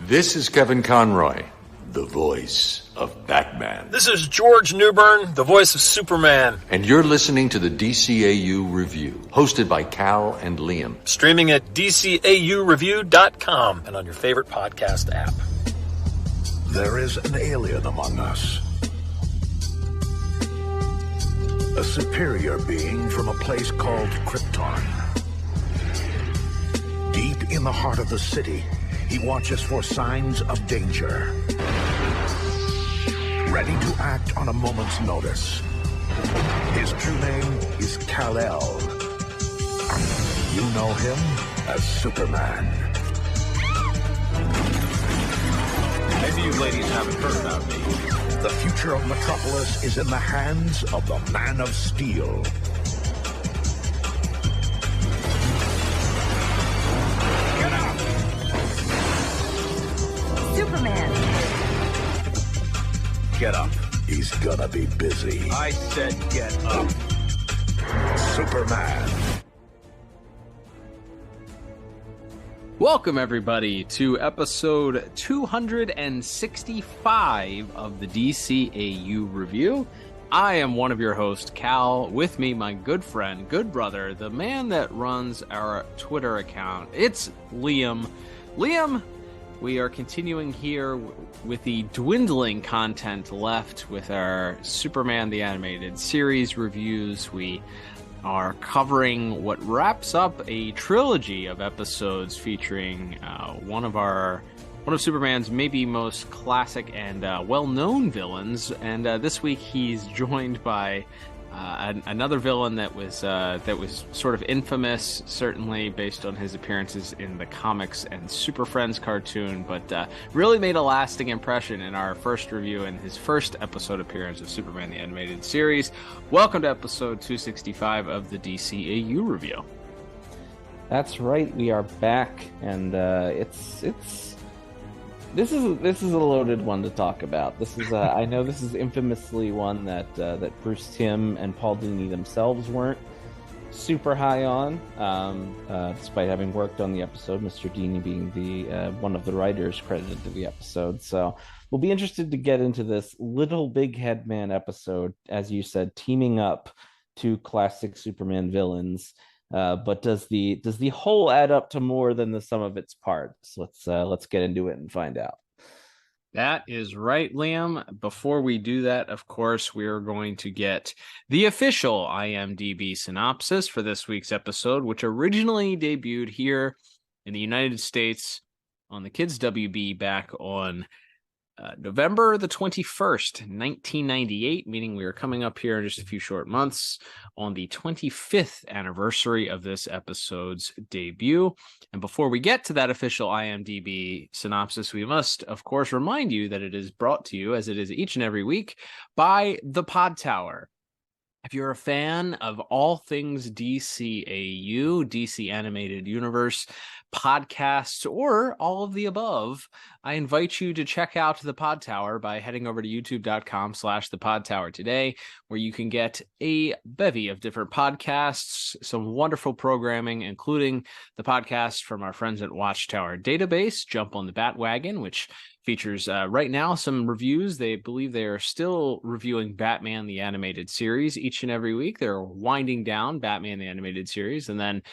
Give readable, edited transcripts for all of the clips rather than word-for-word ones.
This is Kevin Conroy, the voice of Batman. This is George Newbern, the voice of Superman. And you're listening to the DCAU Review, hosted by Cal and Liam. Streaming at DCAUreview.com and on your favorite podcast app. There is an alien among us. A superior being from a place called Krypton. Deep in the heart of the city, he watches for signs of danger. Ready to act on a moment's notice. His true name is Kal-El. You know him as Superman. Maybe you ladies haven't heard about me. The future of Metropolis is in the hands of the Man of Steel. Get up! Superman! Get up. He's gonna be busy. I said get up. Superman. Welcome, everybody, to episode 265 of the DCAU Review. I am one of your hosts, Cal. With me, my good friend, good brother, the man that runs our Twitter account. It's Liam. Liam, we are continuing here with the dwindling content left with our Superman the Animated Series reviews. We are covering what wraps up a trilogy of episodes featuring one of Superman's maybe most classic and well-known villains. And this week he's joined by another villain that was sort of infamous, certainly based on his appearances in the comics and Super Friends cartoon, but really made a lasting impression in our first review and his first episode appearance of Superman the Animated Series. Welcome to episode 265 of the DCAU Review. That's right, we are back, and This is a loaded one to talk about. This is I know this is infamously one that Bruce Timm and Paul Dini themselves weren't super high on, despite having worked on the episode. Mr. Dini being the one of the writers credited to the episode. So we'll be interested to get into this Little Big Head Man episode, as you said, teaming up two classic Superman villains. But does the whole add up to more than the sum of its parts? Let's get into it and find out. That is right, Liam. Before we do that, of course, we are going to get the official IMDb synopsis for this week's episode, which originally debuted here in the United States on the Kids WB back on November the 21st, 1998, meaning we are coming up here in just a few short months on the 25th anniversary of this episode's debut. And before we get to that official IMDb synopsis, we must, of course, remind you that it is brought to you, as it is each and every week, by the Pod Tower. If you're a fan of all things DCAU, DC Animated Universe, podcasts, or all of the above, I invite you to check out the Pod Tower by heading over to youtube.com/thepodtower today, where you can get a bevy of different podcasts, some wonderful programming, including the podcast from our friends at Watchtower Database, Jump on the Bat-Wagon, which features right now some reviews. They believe they are still reviewing Batman the Animated Series each and every week. They're winding down Batman the Animated Series. And then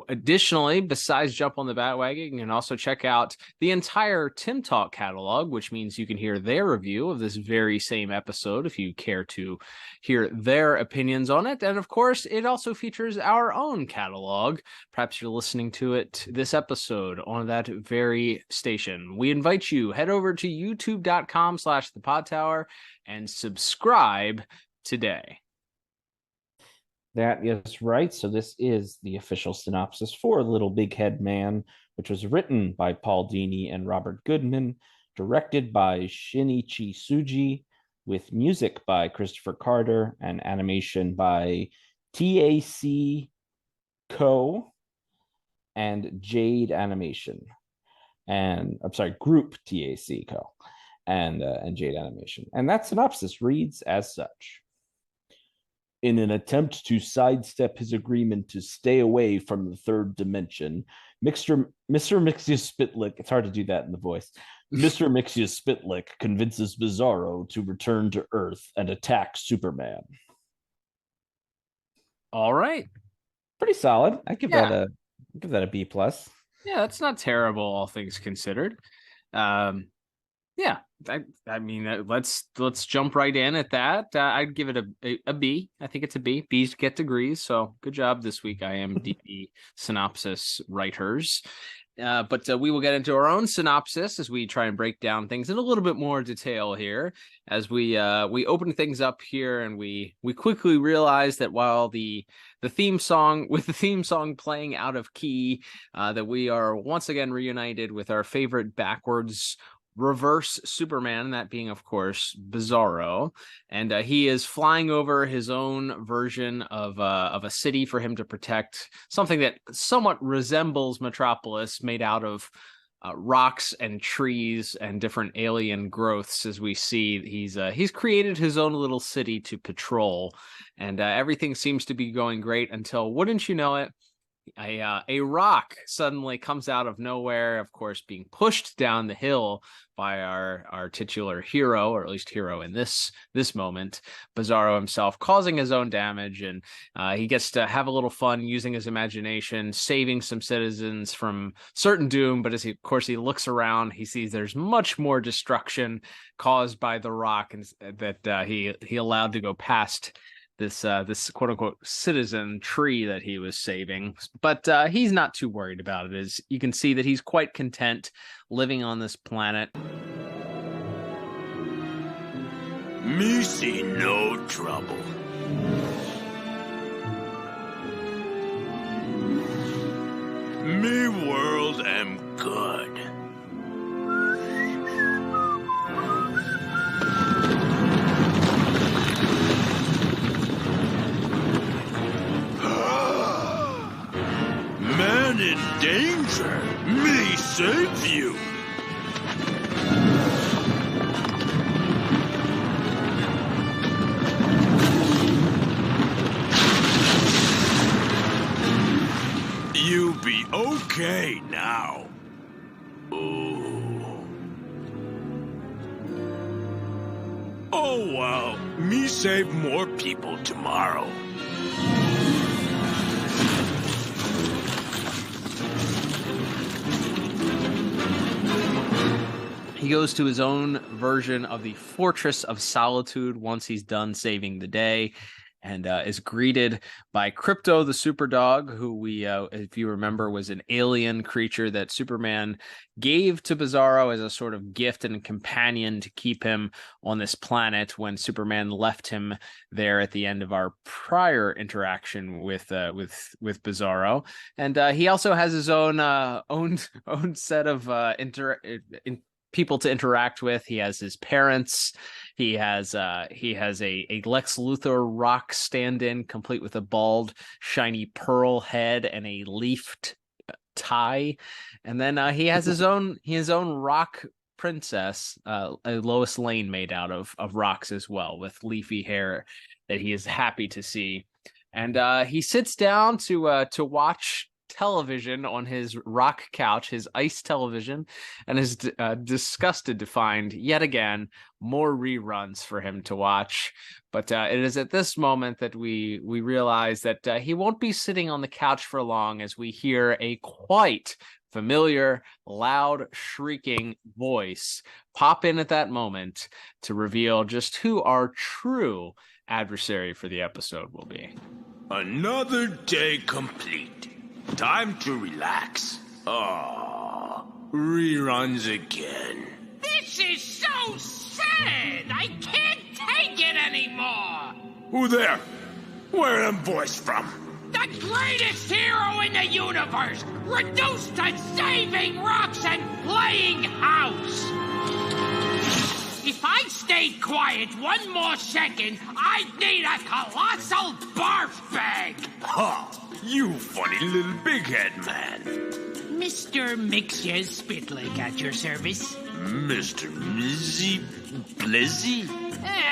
additionally, besides Jump on the Bat-Wagon, you can also check out the entire Tim Talk catalog, which means you can hear their review of this very same episode if you care to hear their opinions on it. And of course, it also features our own catalog. Perhaps you're listening to it this episode on that very station. We invite you, head over to youtube.com/thepodtower and subscribe today. That is right. So this is the official synopsis for Little Big Head Man, which was written by Paul Dini and Robert Goodman, directed by Shinichi Tsuji, with music by Kristopher Carter and animation by DCAU and Jade Animation. And I'm sorry, Group DCAU and Jade Animation. And that synopsis reads as such. In an attempt to sidestep his agreement to stay away from the third dimension, Mr. Mxyzptlk, it's hard to do that in the voice. Mr. Mxyzptlk convinces Bizzaro to return to Earth and attack Superman. All right. Pretty solid. I give that a B+. Yeah, that's not terrible, all things considered. Yeah, I mean, let's jump right in at that. I'd give it a B. I think it's a B. B's get degrees, so good job this week, IMDb synopsis writers. But we will get into our own synopsis as we try and break down things in a little bit more detail here. As we open things up here, and we quickly realize that while the theme song playing out of key, that we are once again reunited with our favorite backwards reverse Superman, that being, of course, Bizzaro, and he is flying over his own version of a city for him to protect, something that somewhat resembles Metropolis, made out of rocks and trees and different alien growths. As we see, he's created his own little city to patrol, and everything seems to be going great until, wouldn't you know it, a rock suddenly comes out of nowhere, of course being pushed down the hill by our titular hero, or at least hero in this moment, Bizzaro himself, causing his own damage. And he gets to have a little fun using his imagination, saving some citizens from certain doom. But as he looks around, he sees there's much more destruction caused by the rock, and that he allowed to go past this quote unquote citizen tree that he was saving. But he's not too worried about it, as you can see that he's quite content living on this planet. Me see no trouble. Me world am good. Man in danger, me save you. You be okay now. Oh well, me save more people tomorrow. He goes to his own version of the Fortress of Solitude once he's done saving the day, and is greeted by Krypto the Superdog, who we, if you remember, was an alien creature that Superman gave to Bizzaro as a sort of gift and companion to keep him on this planet when Superman left him there at the end of our prior interaction with Bizzaro. And he also has his own set of people to interact with. He has his parents. He has a Lex Luthor rock stand-in, complete with a bald, shiny pearl head and a leafed tie. And then he has his own rock princess, a Lois Lane, made out of rocks as well, with leafy hair that he is happy to see. And he sits down to watch television on his rock couch, his ice television, and is disgusted to find yet again more reruns for him to watch. But it is at this moment that we realize that he won't be sitting on the couch for long, as we hear a quite familiar, loud, shrieking voice pop in at that moment to reveal just who our true adversary for the episode will be. Another day complete. Time to relax. Reruns again. This is so sad! I can't take it anymore! Who there? Where am voice from? The greatest hero in the universe! Reduced to saving rocks and playing house! If I stayed quiet one more second, I'd need a colossal barf bag! Ha! You funny little big head man. Mr. Mxyzptlk at your service. Mr. Mxyzptlk?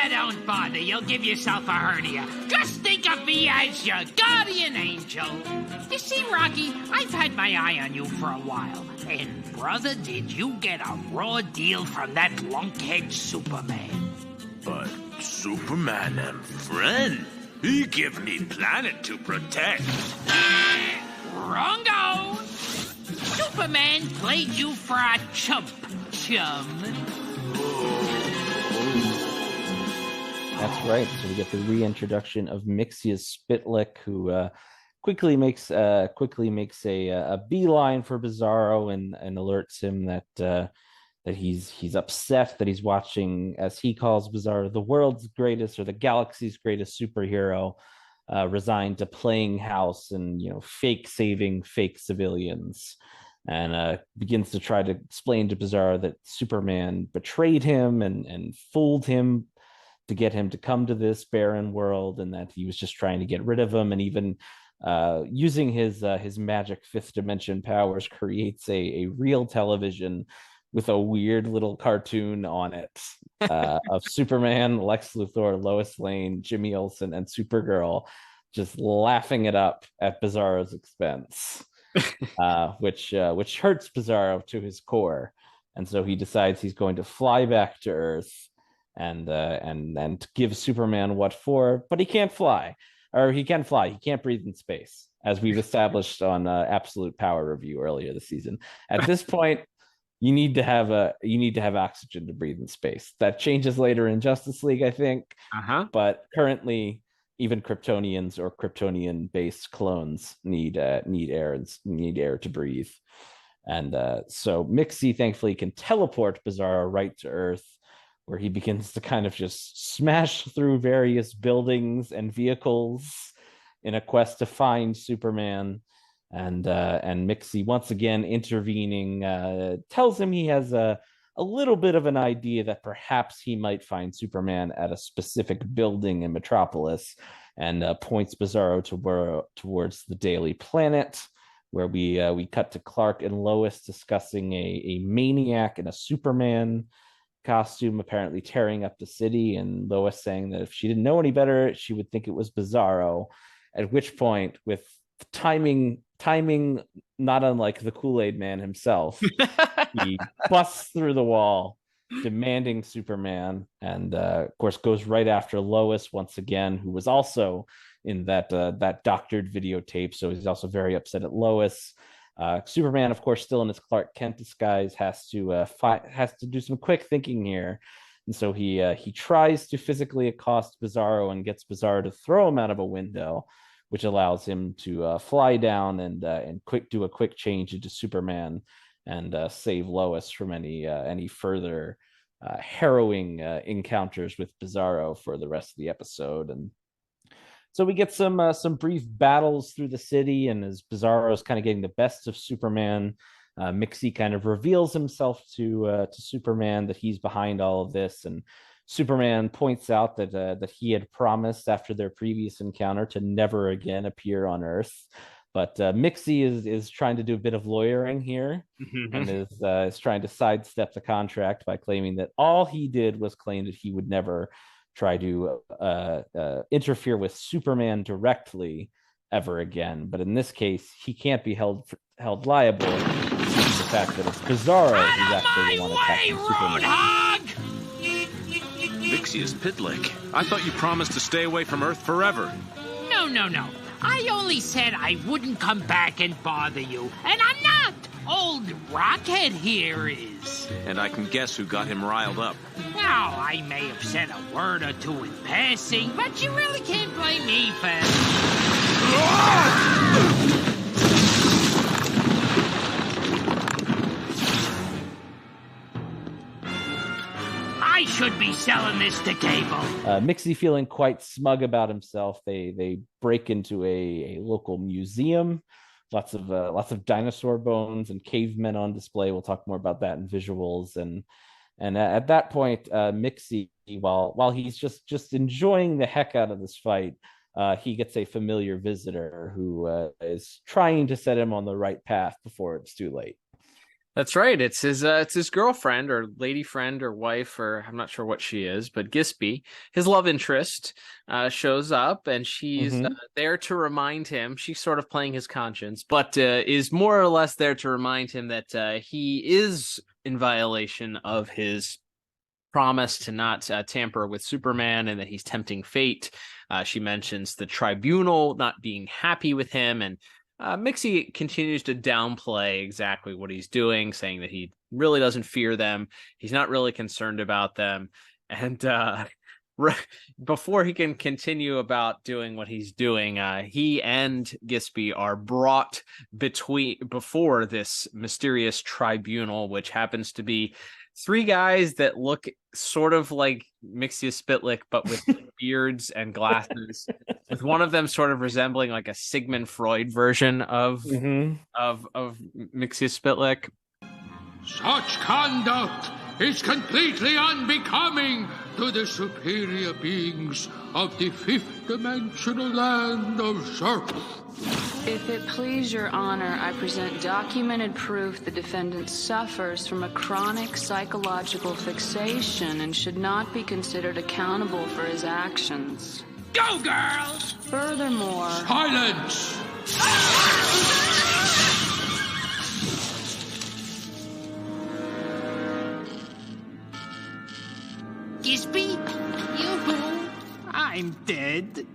Don't bother. You'll give yourself a hernia. Just think of me as your guardian angel. You see, Rocky, I've had my eye on you for a while. And, brother, did you get a raw deal from that lunkhead Superman? But Superman am friend. He give me planet to protect. Wrongo! Superman played you for a chump, chum. That's right. So we get the reintroduction of Mxyzptlk, who quickly makes a beeline for Bizzaro and alerts him that he's upset that he's watching, as he calls Bizzaro, the world's greatest or the galaxy's greatest superhero, resigned to playing house and fake saving fake civilians, and begins to try to explain to Bizzaro that Superman betrayed him and fooled him to get him to come to this barren world, and that he was just trying to get rid of him, and even using his magic fifth dimension powers creates a real television with a weird little cartoon on it of Superman, Lex Luthor, Lois Lane, Jimmy Olsen, and Supergirl just laughing it up at Bizzaro's expense, which hurts Bizzaro to his core, and so he decides he's going to fly back to Earth and give Superman what for, but he can't fly, or he can fly. He can't breathe in space, as we've established on Absolute Power Review earlier this season. At this point, you need to have oxygen to breathe in space. That changes later in Justice League, I think. But currently, even Kryptonians or Kryptonian-based clones need air to breathe. And so Mixie thankfully can teleport Bizzaro right to Earth, where he begins to kind of just smash through various buildings and vehicles in a quest to find Superman. And Mixie, once again intervening, tells him he has a little bit of an idea that perhaps he might find Superman at a specific building in Metropolis, and points Bizzaro towards the Daily Planet, where we cut to Clark and Lois discussing a maniac in a Superman costume apparently tearing up the city, and Lois saying that if she didn't know any better, she would think it was Bizzaro. At which point, with timing not unlike the Kool-Aid Man himself, he busts through the wall demanding Superman, and of course goes right after Lois once again, who was also in that doctored videotape, so he's also very upset at Lois. Superman, of course, still in his Clark Kent disguise, has to do some quick thinking here, and so he tries to physically accost Bizzaro and gets Bizzaro to throw him out of a window, which allows him to fly down and do a quick change into Superman and save Lois from any further harrowing encounters with Bizzaro for the rest of the episode. And so we get some brief battles through the city, and as Bizzaro is kind of getting the best of Superman, Mixie kind of reveals himself to Superman that he's behind all of this, and Superman points out that he had promised after their previous encounter to never again appear on Earth. But Mixie is trying to do a bit of lawyering here, and is trying to sidestep the contract by claiming that all he did was claim that he would never try to interfere with Superman directly ever again. But in this case, he can't be held liable due to the fact that it's Bizzaro who's actually the one attacking Superman. Mxyzptlk, I thought you promised to stay away from Earth forever. No. I only said I wouldn't come back and bother you. And I'm not. Old Rockhead here is. And I can guess who got him riled up. Now, I may have said a word or two in passing, but you really can't blame me for... I should be selling this to Cable. Mixie, feeling quite smug about himself, they break into a local museum. Lots of dinosaur bones and cavemen on display. We'll talk more about that in visuals. And at that point, Mixie, while he's just enjoying the heck out of this fight, he gets a familiar visitor who is trying to set him on the right path before it's too late. That's right. It's his girlfriend or lady friend or wife, or I'm not sure what she is, but Gisby, his love interest, shows up, and she's there to remind him. She's sort of playing his conscience, but is more or less there to remind him that he is in violation of his promise to not tamper with Superman, and that he's tempting fate. She mentions the tribunal not being happy with him, and Mixie continues to downplay exactly what he's doing, saying that he really doesn't fear them. He's not really concerned about them. And before he can continue about doing what he's doing, he and Gisby are brought before this mysterious tribunal, which happens to be three guys that look sort of like Mxyzptlk, but with beards and glasses, with one of them sort of resembling like a Sigmund Freud version of Mxyzptlk. Such conduct is completely unbecoming to the superior beings of the fifth dimensional land of Zerk. If it please your honor, I present documented proof the defendant suffers from a chronic psychological fixation and should not be considered accountable for his actions. Go, girls! Furthermore... Silence! Gisby? Yoo-hoo! I'm dead.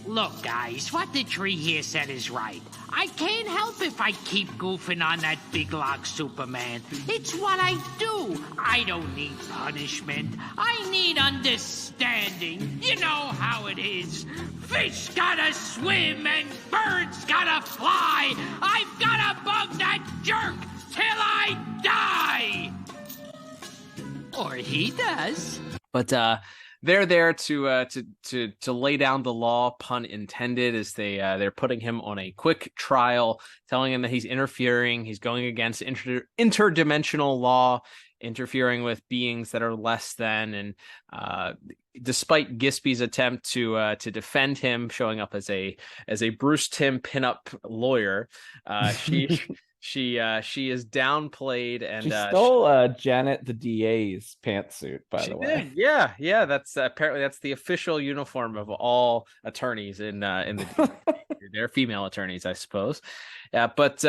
Look, guys, what the tree here said is right. I can't help if I keep goofing on that big log Superman. It's what I do. I don't need punishment. I need understanding. You know how it is. Fish gotta swim and birds gotta fly. I've gotta bug that jerk till I die. Or he does. But they're there to lay down the law, pun intended, as they're putting him on a quick trial, telling him that he's interfering, he's going against interdimensional law, interfering with beings that are less than, and despite Gisby's attempt to defend him, showing up as a Bruce Timm pinup lawyer, she is downplayed, and she stole Janet the DA's pantsuit, by the way. Yeah, that's apparently that's the official uniform of all attorneys in the they're female attorneys, I suppose. But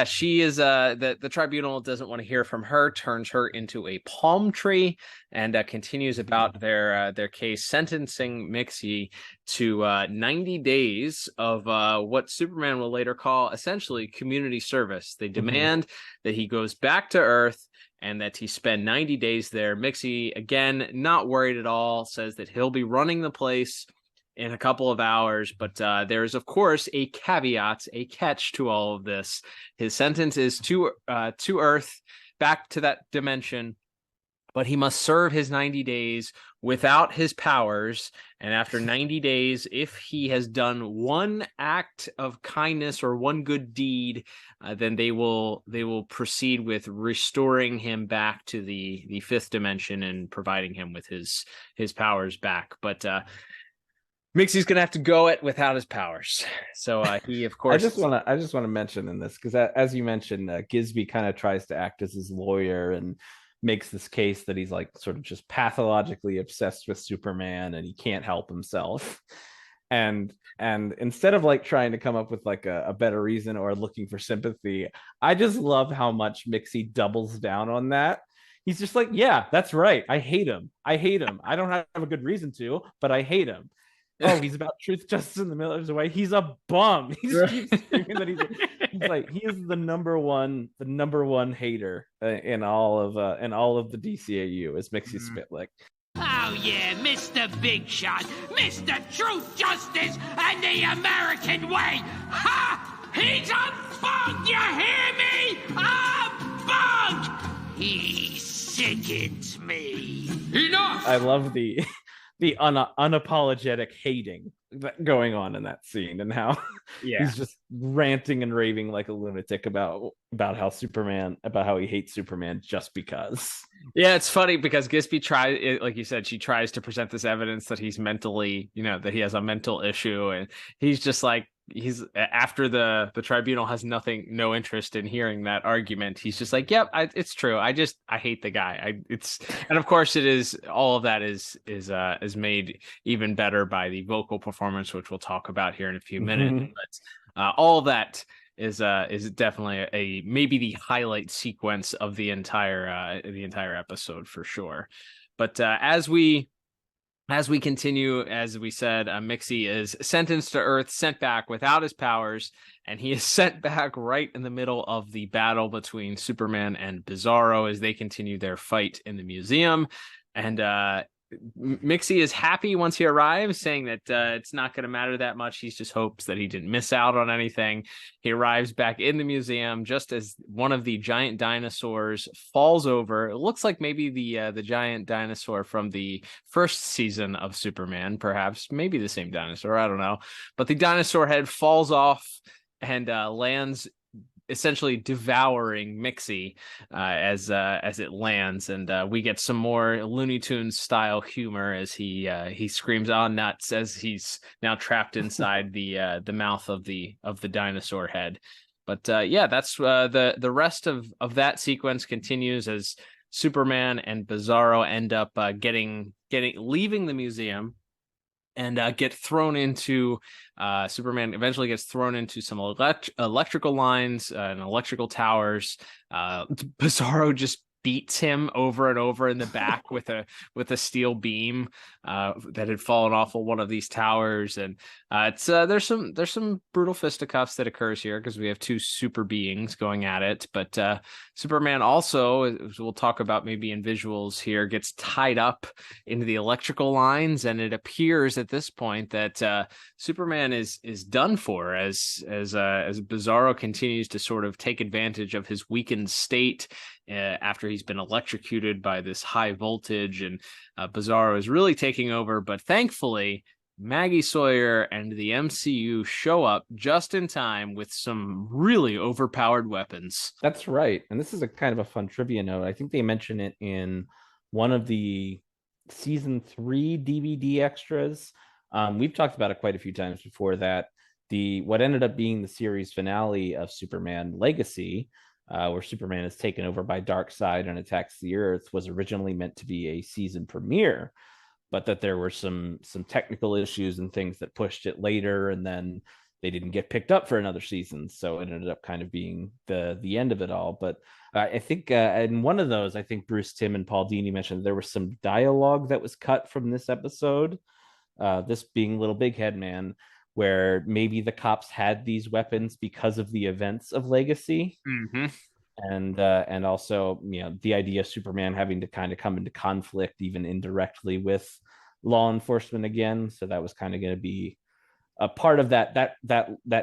she is the tribunal doesn't want to hear from her, turns her into a palm tree, and continues about their case, sentencing Mixie to 90 days of what Superman will later call essentially community service. They demand that he goes back to Earth and that he spend 90 days there. Mixie, again, not worried at all, says that he'll be running the place in a couple of hours, but there's of course a caveat, a catch to all of this. His sentence is to Earth, back to that dimension, but he must serve his 90 days without his powers, and after 90 days, if he has done one act of kindness or one good deed, then they will proceed with restoring him back to the fifth dimension and providing him with his powers back. But Mixie's gonna have to go it without his powers. So he, of course, I just want to mention in this, because as you mentioned, Gisby kind of tries to act as his lawyer and makes this case that he's like sort of just pathologically obsessed with Superman and he can't help himself. And instead of like trying to come up with like a better reason or looking for sympathy, I just love how much Mixie doubles down on that. He's just like, yeah, that's right. I hate him. I don't have a good reason to, but I hate him. Oh, he's about truth, justice, and the miller's way. He's a bum. He just keeps screaming that he is the number one hater in all of the DCAU is Mxyzptlk. Oh yeah, Mr. Big Shot, Mr. Truth, Justice, and the American Way. Ha! He's a bug. You hear me? A bug. He sickens me. Enough. I love the unapologetic hating going on in that scene, and how he's just ranting and raving like a lunatic about how he hates Superman just because. Yeah, it's funny because Gisby tries, like you said, she tries to present this evidence that he's mentally, that he has a mental issue, and he's just like, he's after the tribunal has no interest in hearing that argument. He's just like, yep, it's true. I hate the guy. And of course it is, all of that is made even better by the vocal performance, which we'll talk about here in a few minutes. But all of that is definitely maybe the highlight sequence of the entire episode for sure. But as we continue, as we said, Mixie is sentenced to Earth, sent back without his powers, and he is sent back right in the middle of the battle between Superman and Bizzaro as they continue their fight in the museum. And Mixie is happy once he arrives, saying that it's not going to matter that much. He just hopes that he didn't miss out on anything. He arrives back in the museum just as one of the giant dinosaurs falls over. It looks like maybe the giant dinosaur from the first season of Superman, perhaps, maybe the same dinosaur, I don't know. But the dinosaur head falls off and lands, essentially devouring Mixie as it lands, and we get some more Looney Tunes style humor as he screams "on nuts" as he's now trapped inside the mouth of the dinosaur head. But that's the rest of that sequence continues as Superman and Bizzaro end up leaving the museum and get thrown into Superman eventually gets thrown into some electrical lines and electrical towers. Bizzaro just beats him over and over in the back with a steel beam that had fallen off of one of these towers. And it's there's some brutal fisticuffs that occurs here because we have two super beings going at it. But Superman also, as we'll talk about maybe in visuals here, gets tied up into the electrical lines, and it appears at this point that Superman is done for as Bizzaro continues to sort of take advantage of his weakened state after he's been electrocuted by this high voltage, and Bizzaro is really taking over. But thankfully, Maggie Sawyer and the MCU show up just in time with some really overpowered weapons. That's right. And this is a kind of a fun trivia note. I think they mention it in one of the season 3 DVD extras. We've talked about it quite a few times before, that what ended up being the series finale of Superman Legacy, where Superman is taken over by Darkseid and attacks the Earth, was originally meant to be a season premiere, but that there were some technical issues and things that pushed it later, and then they didn't get picked up for another season, so it ended up kind of being the end of it all. But I think in one of those, I think Bruce Timm and Paul Dini mentioned there was some dialogue that was cut from this episode, this being Little Big Head Man, where maybe the cops had these weapons because of the events of Legacy. Mm-hmm. And also, the idea of Superman having to kind of come into conflict even indirectly with law enforcement again. So that was kind of going to be a part of that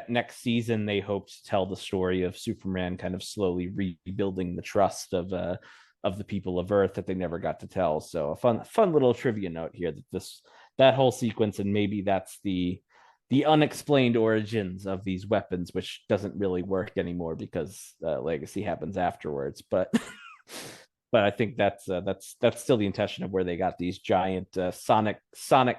next season. They hoped to tell the story of Superman kind of slowly rebuilding the trust of the people of Earth that they never got to tell. So a fun little trivia note here, that whole sequence, and maybe that's the unexplained origins of these weapons, which doesn't really work anymore because Legacy happens afterwards. But I think that's still the intention of where they got these giant sonic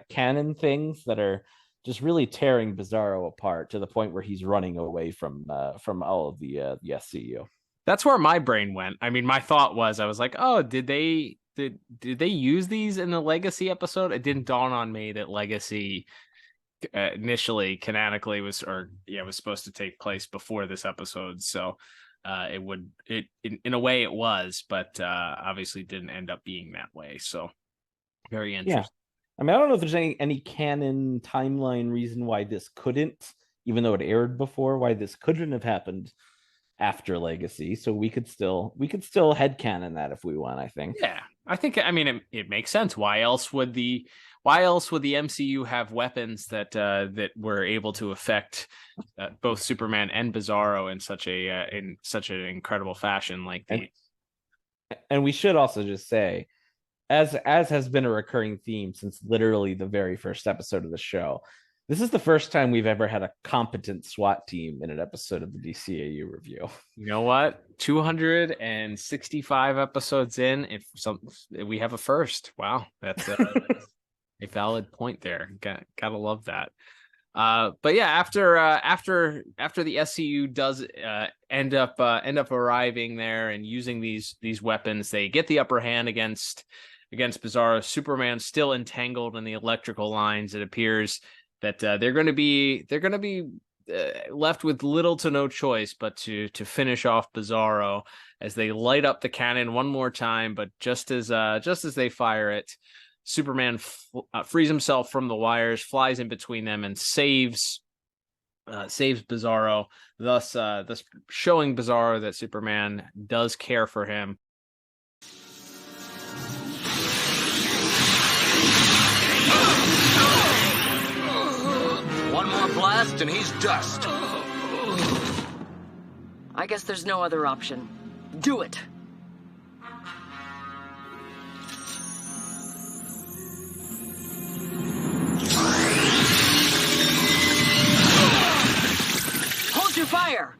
cannon things that are just really tearing Bizzaro apart to the point where he's running away from all of the SCU. That's where my brain went. I mean, my thought was, I was like, oh, did they use these in the Legacy episode? It didn't dawn on me that Legacy initially canonically was supposed to take place before this episode, so in a way it was, but obviously didn't end up being that way. So very interesting. I mean, I don't know if there's any canon timeline reason why this couldn't, even though it aired before, why this couldn't have happened after Legacy. So we could still headcanon that if we want. I think it makes sense. Why else would the MCU have weapons that were able to affect both Superman and Bizzaro in such an incredible fashion like these? And we should also just say, as has been a recurring theme since literally the very first episode of the show, this is the first time we've ever had a competent SWAT team in an episode of the DCAU review. You know what? 265 episodes in, we have a first. Wow, that's a valid point there. Gotta love that. But yeah, after the SCU does end up arriving there and using these weapons, they get the upper hand against Bizzaro. Superman's still entangled in the electrical lines. It appears that they're going to be left with little to no choice but to finish off Bizzaro as they light up the cannon one more time. But just as they fire it, Superman frees himself from the wires, flies in between them, and saves Bizzaro, thus showing Bizzaro that Superman does care for him. One more blast and he's dust. I guess there's no other option. Do it. Hold your fire.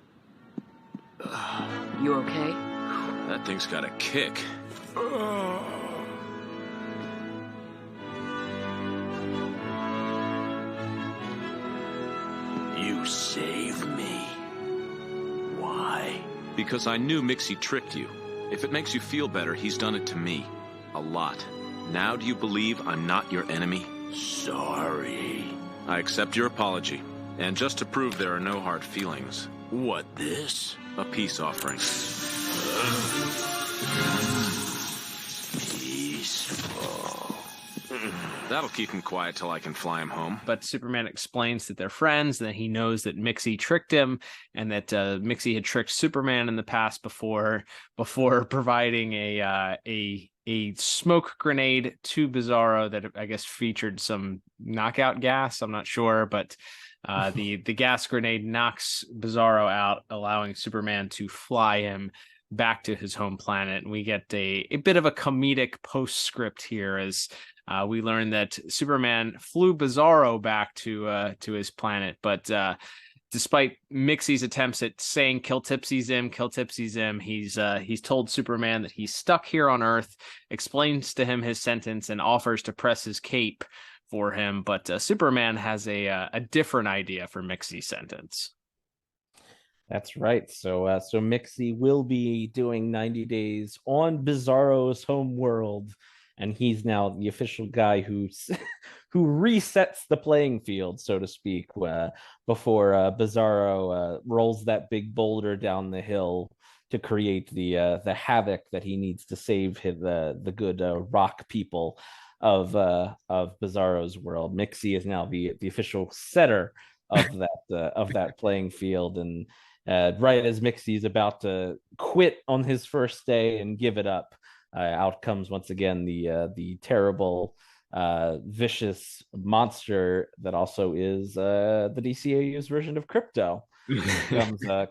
You okay? That thing's got a kick. You save me. Why? Because I knew Mixie tricked you. If it makes you feel better, he's done it to me. A lot. Now do you believe I'm not your enemy? Sorry. I accept your apology. And just to prove there are no hard feelings. What this? A peace offering. Peaceful. That'll keep him quiet till I can fly him home. But Superman explains that they're friends, that he knows that Mixie tricked him, and that Mixie had tricked Superman in the past before providing a smoke grenade to Bizzaro that I guess featured some knockout gas. I'm not sure, but the gas grenade knocks Bizzaro out, allowing Superman to fly him back to his home planet. And we get a bit of a comedic postscript here as we learn that Superman flew Bizzaro back to his planet, but despite Mixie's attempts at saying kill Tipsy Zim, he's told Superman that he's stuck here on Earth, explains to him his sentence, and offers to press his cape for him. But Superman has a different idea for Mixie's sentence. That's right. So Mixie will be doing 90 days on Bizzaro's home world, and he's now the official guy who resets the playing field, so to speak, before Bizzaro rolls that big boulder down the hill to create the havoc that he needs to save the good rock people of Bizzaro's world. Mixie is now the official setter of that playing field, and right as Mixie's about to quit on his first day and give it up, out comes once again the terrible, vicious monster that also is the DCAU's version of Krypto.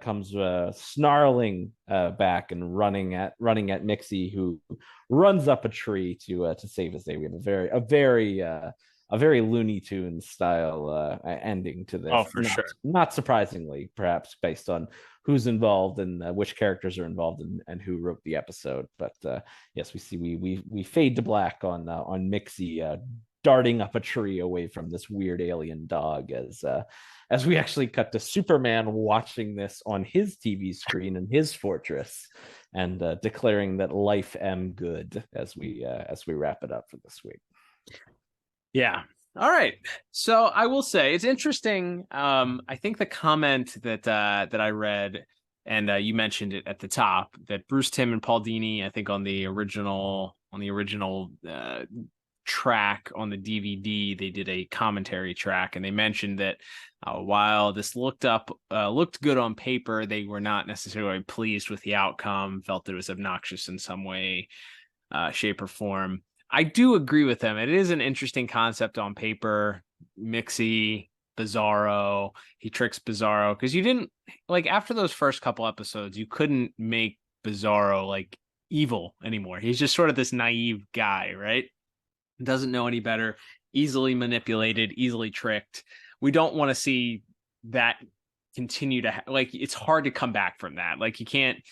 comes snarling back and running at Mixie, who runs up a tree to save his day. We have a very Looney Tunes style ending to this. Oh, for sure. Not surprisingly, perhaps based on who's involved and which characters are involved and who wrote the episode. But yes, we fade to black on Mixie darting up a tree away from this weird alien dog as we actually cut to Superman watching this on his TV screen in his fortress and declaring that life am good as we wrap it up for this week. Yeah. All right. So I will say it's interesting. I think the comment that I read, and you mentioned it at the top, that Bruce Timm and Paul Dini, I think on the original track on the DVD, they did a commentary track, and they mentioned that while this looked good on paper, they were not necessarily pleased with the outcome, felt it was obnoxious in some way, shape, or form. I do agree with them. It is an interesting concept on paper. Mixie, Bizzaro, he tricks Bizzaro, because you didn't, like, after those first couple episodes, you couldn't make Bizzaro like evil anymore. He's just sort of this naive guy, right? Doesn't know any better, easily manipulated, easily tricked. We don't want to see that continue to like, it's hard to come back from that. Like, you can't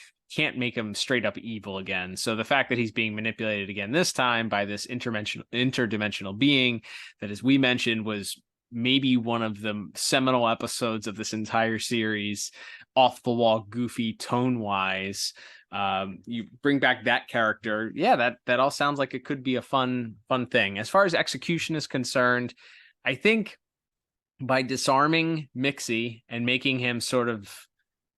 make him straight up evil again. So the fact that he's being manipulated again this time by this interdimensional being that, as we mentioned, was maybe one of the seminal episodes of this entire series, off the wall, goofy tone wise. You bring back that character. Yeah, that all sounds like it could be a fun thing. As far as execution is concerned, I think by disarming Mixie and making him sort of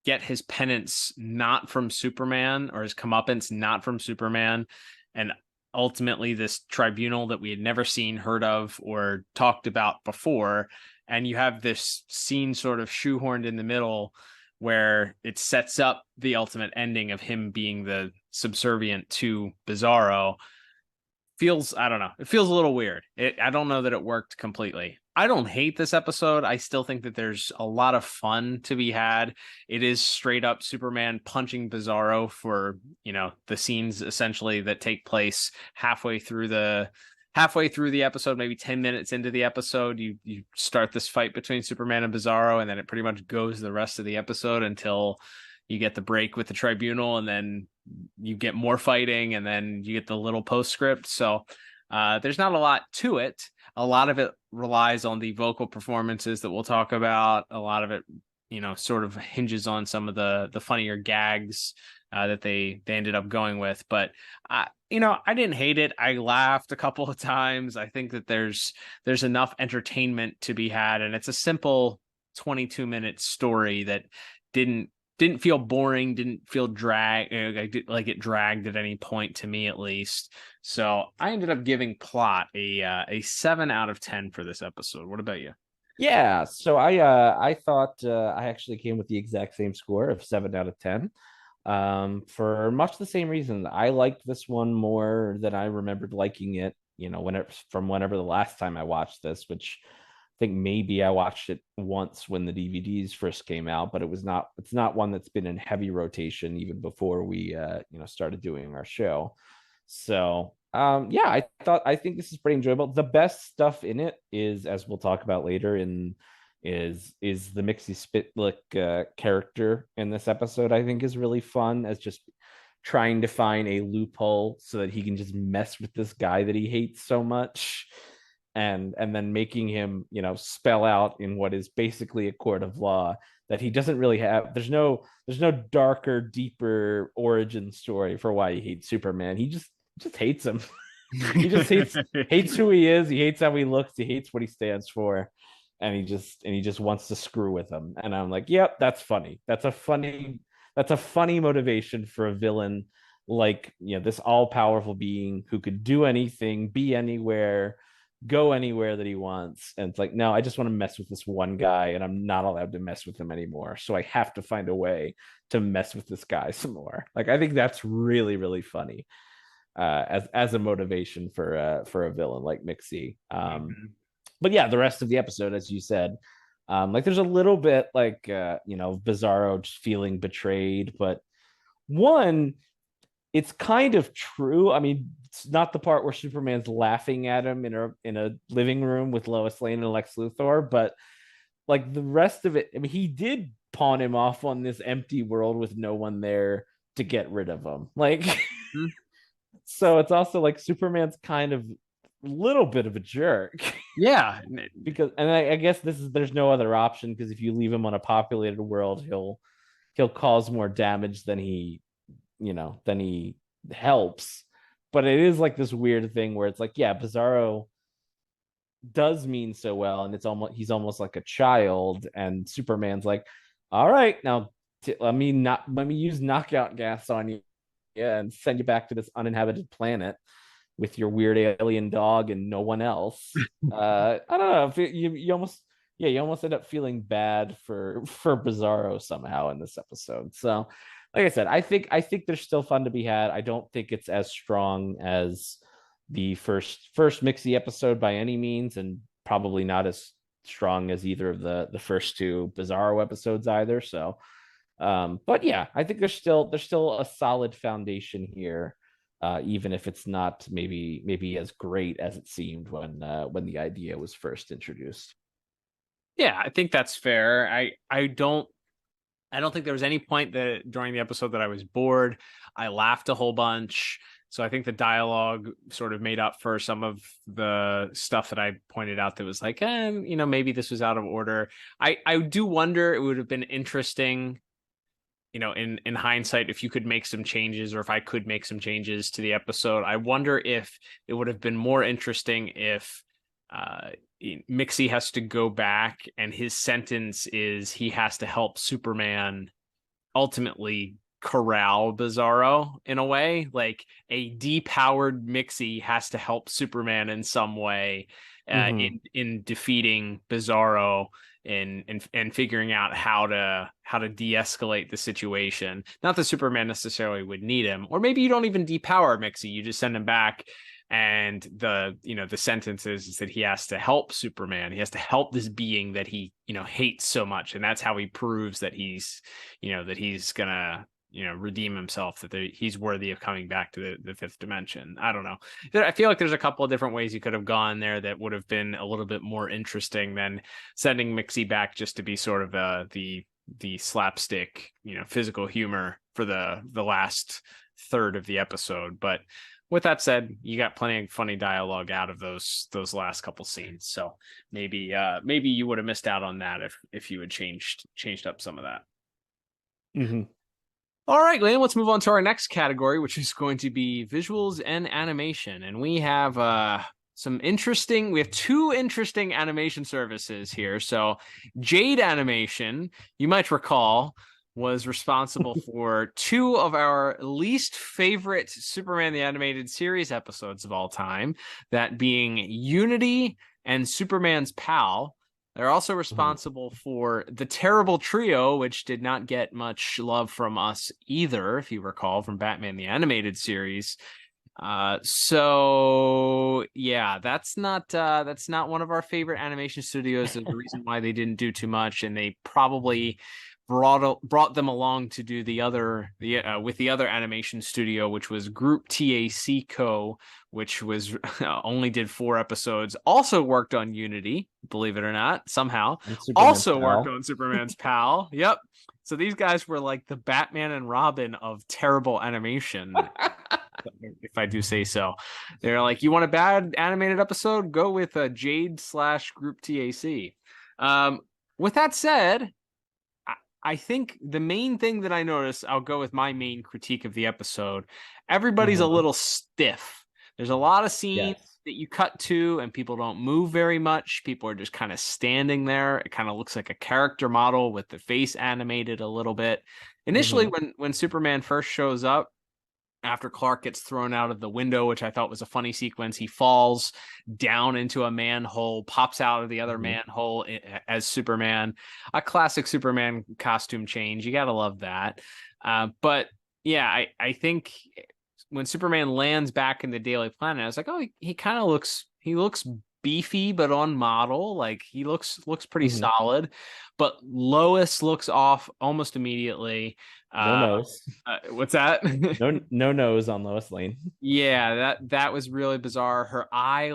get his penance not from Superman, or his comeuppance not from Superman, and ultimately this tribunal that we had never seen, heard of, or talked about before, and you have this scene sort of shoehorned in the middle where it sets up the ultimate ending of him being the subservient to Bizzaro. I don't know, it feels a little weird. I don't know that it worked completely. I don't hate this episode. I still think that there's a lot of fun to be had. It is straight up Superman punching Bizzaro for, the scenes essentially that take place halfway through the episode, maybe 10 minutes into the episode. You start this fight between Superman and Bizzaro, and then it pretty much goes the rest of the episode until you get the break with the tribunal, and then you get more fighting, and then you get the little postscript. So there's not a lot to it. A lot of it relies on the vocal performances that we'll talk about. A lot of it, sort of hinges on some of the funnier gags that they ended up going with. But I didn't hate it. I laughed a couple of times. I think that there's enough entertainment to be had, and it's a simple 22-minute story that didn't feel boring, didn't feel like it dragged at any point, to me at least. So I ended up giving plot a 7 out of 10 for this episode. What about you? Yeah, so I thought I actually came with the exact same score of 7 out of 10. For much the same reason. I liked this one more than I remembered liking it, whenever the last time I watched this, which I think maybe I watched it once when the DVDs first came out, but it's not one that's been in heavy rotation even before we started doing our show. So I think this is pretty enjoyable. The best stuff in it is, as we'll talk about later, is the Mxyzptlk character in this episode. I think is really fun, as just trying to find a loophole so that he can just mess with this guy that he hates so much, and then making him spell out in what is basically a court of law that he doesn't really have. There's no darker, deeper origin story for why he hates Superman. He just hates him. He just hates who he is. He hates how he looks. He hates what he stands for. And he just wants to screw with him. And I'm like, yep, that's funny. That's a funny motivation for a villain, like, this all-powerful being who could do anything, be anywhere, go anywhere that he wants. And it's like, no, I just want to mess with this one guy, and I'm not allowed to mess with him anymore. So I have to find a way to mess with this guy some more. Like, I think that's really, really funny as a motivation for a villain like Mixie. But yeah, the rest of the episode, as you said, there's a little bit like Bizzaro just feeling betrayed, but it's kind of true. I mean, it's not the part where Superman's laughing at him in a living room with Lois Lane and Lex Luthor, but like the rest of it, I mean, he did pawn him off on this empty world with no one there to get rid of him. Like, so it's also like Superman's kind of little bit of a jerk. Yeah, because, and I guess there's no other option, because if you leave him on a populated world, he'll cause more damage than he helps. But it is like this weird thing where it's like, yeah, Bizzaro does mean so well, and he's almost like a child, and Superman's like, all right, now let me use knockout gas on you, and send you back to this uninhabited planet with your weird alien dog and no one else. I don't know, you almost end up feeling bad for Bizzaro somehow in this episode. So like I said, I think there's still fun to be had. I don't think it's as strong as the first Mixie episode by any means, and probably not as strong as either of the first two Bizzaro episodes either. So but yeah, I think there's still a solid foundation here, even if it's not maybe as great as it seemed when the idea was first introduced. Yeah, I think that's fair. I don't think there was any point that during the episode that I was bored. I laughed a whole bunch. So I think the dialogue sort of made up for some of the stuff that I pointed out that was like, maybe this was out of order. I do wonder, it would have been interesting, in hindsight, if you could make some changes, or if I could make some changes to the episode. I wonder if it would have been more interesting if Mixie has to go back and his sentence is he has to help Superman ultimately corral Bizzaro in a way. Like a depowered Mixie has to help Superman in some way in defeating Bizzaro and figuring out how to de-escalate the situation. Not that Superman necessarily would need him, or maybe you don't even depower Mixie, you just send him back, and the sentence is that he has to help Superman. He has to help this being that he hates so much, and that's how he proves that he's gonna redeem himself, that he's worthy of coming back to the fifth dimension. I don't know. I feel like there's a couple of different ways you could have gone there that would have been a little bit more interesting than sending Mixie back just to be sort of the slapstick, physical humor for the last third of the episode. But with that said, you got plenty of funny dialogue out of those last couple scenes. So maybe you would have missed out on that if you had changed up some of that. Mm-hmm. All right, Liam, let's move on to our next category, which is going to be visuals and animation. And we have we have two interesting animation services here. So Jade Animation, you might recall, was responsible for two of our least favorite Superman the Animated Series episodes of all time, that being Unity and Superman's Pal. They're also responsible for the Terrible Trio, which did not get much love from us either, if you recall, from Batman the Animated Series. So yeah, that's not one of our favorite animation studios. There's a reason why they didn't do too much, and they probably brought them along to do with the other animation studio, which was Group TAC Co., which was only did 4 episodes. Also worked on Unity, believe it or not, somehow. Also worked on Superman's Pal. Yep. So these guys were like the Batman and Robin of terrible animation, if I do say so. They're like, you want a bad animated episode? Go with a Jade/Group TAC. With that said, I think the main thing that I noticed, I'll go with my main critique of the episode. Everybody's a little stiff. There's a lot of scenes that you cut to and people don't move very much. People are just kind of standing there. It kind of looks like a character model with the face animated a little bit. Initially, when Superman first shows up, after Clark gets thrown out of the window, which I thought was a funny sequence, he falls down into a manhole, pops out of the other manhole as Superman. A classic Superman costume change. You got to love that. But yeah, I think when Superman lands back in the Daily Planet, I was like, oh, he kind of looks beefy, but on model. Like he looks pretty solid. But Lois looks off almost immediately. No nose. What's that? no nose on Lois Lane. Yeah, that was really bizarre. Her eye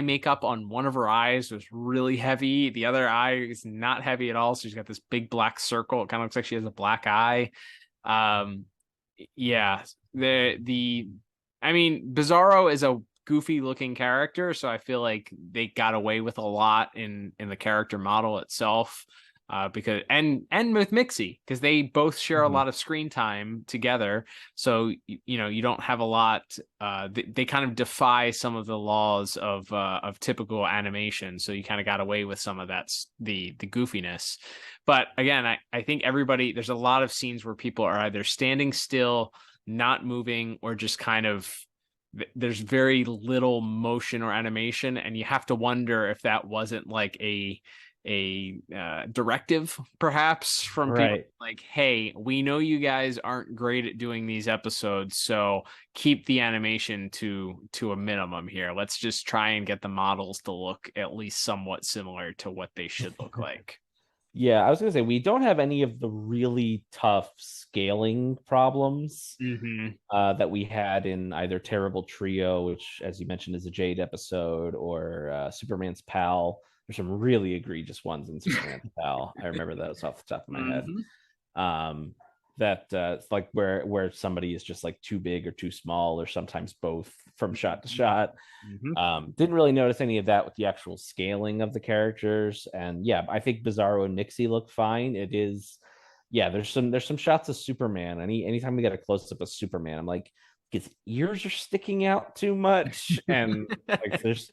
makeup on one of her eyes was really heavy. The other eye is not heavy at all. So she's got this big black circle. It kind of looks like she has a black eye. Yeah. Bizzaro is a goofy looking character, so I feel like they got away with a lot in the character model itself. Because and with Mixie, because they both share a lot of screen time together, so you don't have a lot. They kind of defy some of the laws of typical animation, so you kind of got away with some of that the goofiness. But again, I think there's a lot of scenes where people are either standing still, not moving, or just kind of there's very little motion or animation, and you have to wonder if that wasn't like a directive perhaps from people, like, hey, we know you guys aren't great at doing these episodes, so keep the animation to a minimum here. Let's just try and get the models to look at least somewhat similar to what they should look like. Yeah, I was gonna say we don't have any of the really tough scaling problems that we had in either Terrible Trio, which, as you mentioned, is a Jade episode, or Superman's Pal. There's some really egregious ones in Superman's Pal. I remember those off the top of my head. that it's like where somebody is just like too big or too small, or sometimes both from shot to shot. Didn't really notice any of that with the actual scaling of the characters. And yeah, I think Bizzaro and Mixie look fine. It is, yeah, there's some shots of Superman. Anytime we get a close-up of Superman, I'm like, his ears are sticking out too much, and like there's